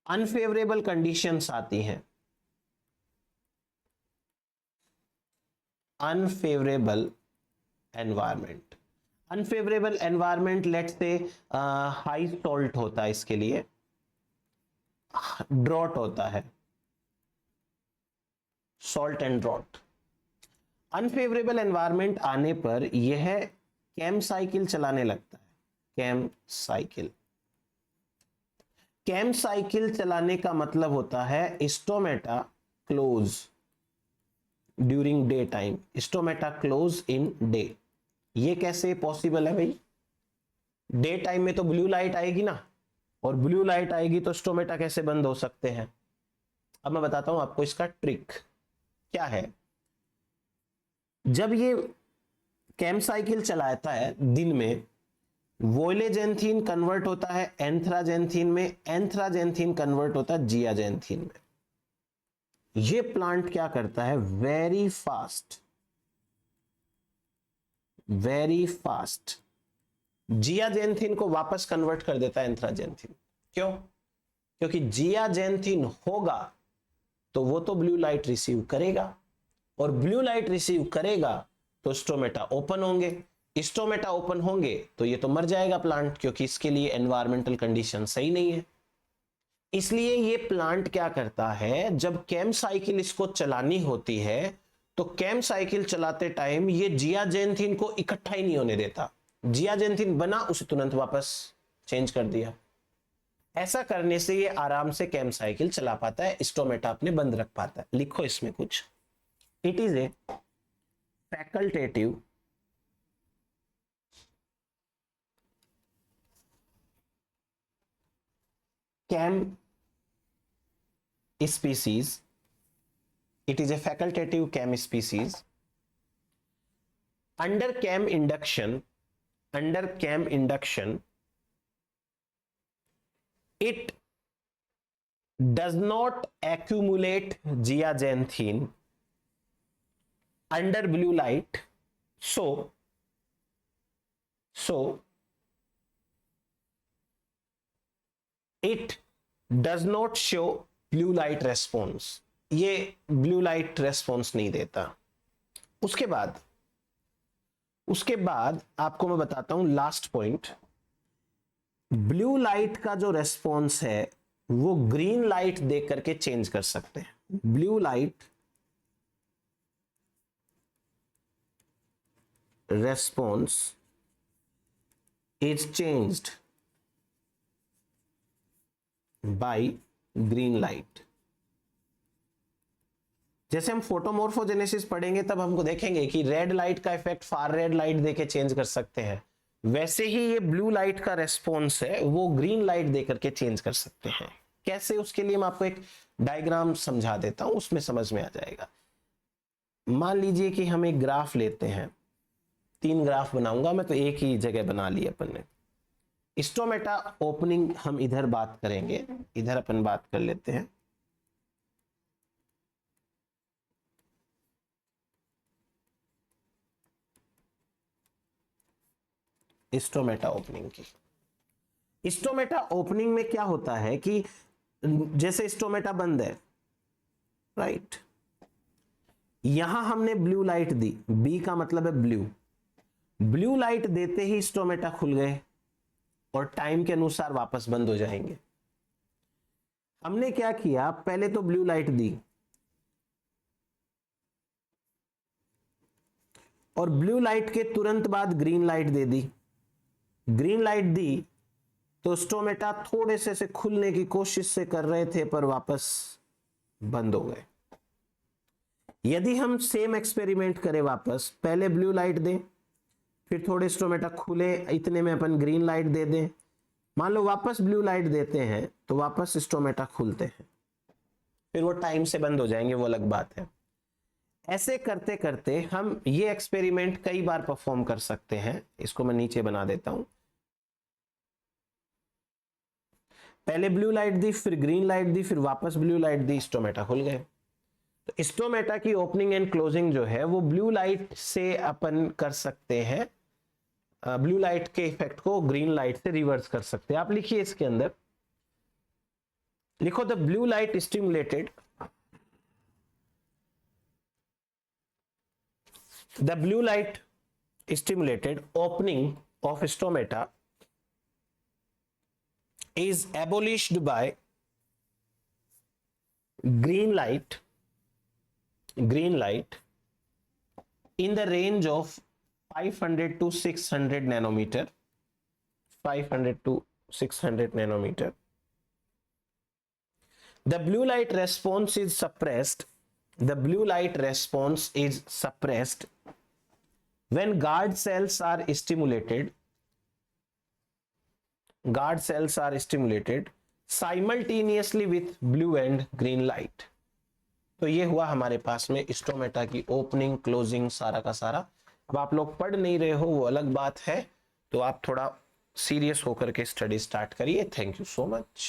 अनफेवरेबल कंडीशंस आती हैं, unfavourable environment, unfavourable environment let say high salt होता है, इसके लिए ड्रॉट होता है, salt and drought. Unfavourable environment आने पर यह कैम साइकिल चलाने लगता है, कैम साइकिल। कैम साइकिल चलाने का मतलब होता है stomata close during day time, stomata close in day. ये कैसे पॉसिबल है भाई, डे टाइम में तो ब्लू लाइट आएगी ना, और ब्लू लाइट आएगी तो स्टोमेटा कैसे बंद हो सकते हैं। अब मैं बताता हूं आपको इसका ट्रिक क्या है। जब ये कैम साइकिल चलाता है दिन में, वोलेजेंथीन कन्वर्ट होता है एंथ्राजेंथीन में, एंथ्राजेंथीन कन्वर्ट होता है जियाजेंथीन में। ये प्लांट क्या करता है, वेरी फास्ट, वेरी फास्ट जियाजेंथीन को वापस कन्वर्ट कर देता है एंथ्राजेंथीन। क्यों? क्योंकि जियाजेंथीन होगा तो वो तो ब्लू लाइट रिसीव करेगा, और ब्लू लाइट रिसीव करेगा तो स्टोमेटा ओपन होंगे, स्टोमेटा ओपन होंगे तो ये तो मर जाएगा प्लांट, क्योंकि इसके लिए एनवायरमेंटल कंडीशन सही नहीं है। इसलिए ये प्लांट क्या करता है, जब कैम साइकिल इसको चलानी होती है तो कैम साइकिल चलाते टाइम ये जियाजेंथीन को इकट्ठा ही नहीं होने देता। जियाजेंथीन बना उसे तुरंत वापस चेंज कर दिया। ऐसा करने से ये आराम से कैम साइकिल चला पाता है, स्टोमेटा अपने बंद रख पाता है। लिखो इसमें कुछ, it is a facultative CAM species, it is a facultative chem species under chem induction, under chem induction it does not accumulate giaxanthin under blue light, so it does not show blue light response, ये blue light response नहीं देता। उसके बाद आपको मैं बताता हूं last point, blue light का जो रेस्पॉन्स है वो ग्रीन लाइट देख करके चेंज कर सकते हैं। Blue light response is changed by green light. जैसे हम फोटोमॉर्फोजेनेसिस पढ़ेंगे तब हमको देखेंगे कि रेड लाइट का इफेक्ट फार रेड लाइट देके चेंज कर सकते हैं, वैसे ही ये ब्लू लाइट का रेस्पॉन्स है वो ग्रीन लाइट देकर के चेंज कर सकते हैं। कैसे, उसके लिए मैं आपको एक डायग्राम समझा देता हूं, उसमें समझ में आ जाएगा। मान लीजिए कि हम एक ग्राफ लेते हैं, 3 ग्राफ बनाऊंगा मैं, तो एक ही जगह बना ली अपन ने। स्टोमेटा ओपनिंग हम इधर बात करेंगे, इधर अपन बात कर लेते हैं। स्टोमेटा ओपनिंग की, स्टोमेटा ओपनिंग में क्या होता है कि जैसे स्टोमेटा बंद है, राइट, यहां हमने ब्लू लाइट दी, बी का मतलब है ब्लू, ब्लू लाइट देते ही स्टोमेटा खुल गए और टाइम के अनुसार वापस बंद हो जाएंगे। हमने क्या किया, पहले तो ब्लू लाइट दी और ब्लू लाइट के तुरंत बाद ग्रीन लाइट दे दी, ग्रीन लाइट दी तो स्टोमेटा थोड़े से खुलने की कोशिश से कर रहे थे पर वापस बंद हो गए। यदि हम सेम एक्सपेरिमेंट करें, वापस पहले ब्लू लाइट दें, फिर थोड़े स्टोमेटा खुले, इतने में अपन ग्रीन लाइट दे दें, मान लो वापस ब्लू लाइट देते हैं तो वापस स्टोमेटा खुलते हैं, फिर वो टाइम से बंद हो जाएंगे, वो अलग बात है। ऐसे करते करते हम ये एक्सपेरिमेंट कई बार परफॉर्म कर सकते हैं। इसको मैं नीचे बना देता हूं। पहले ब्लू लाइट दी, फिर ग्रीन लाइट दी, फिर वापस ब्लू लाइट दी, स्टोमेटा खुल गए। तो स्टोमेटा की ओपनिंग एंड क्लोजिंग जो है वो ब्लू लाइट से अपन कर सकते हैं, ब्लू लाइट के इफेक्ट को ग्रीन लाइट से रिवर्स कर सकते हैं। आप लिखिए इसके अंदर, लिखो the blue light stimulated, the blue light stimulated opening of stomata is abolished by green light in the range of 500 to 600 nanometer, 500 to 600 nanometer. The blue light response is suppressed. The blue light response is suppressed when guard cells are stimulated. Guard cells are stimulated simultaneously with blue and green light. तो ये हुआ हमारे पास में stomata की opening closing सारा का सारा। अब आप लोग पढ़ नहीं रहे हो वो अलग बात है, तो आप थोड़ा सीरियस होकर के स्टडी स्टार्ट करिए। Thank you so much.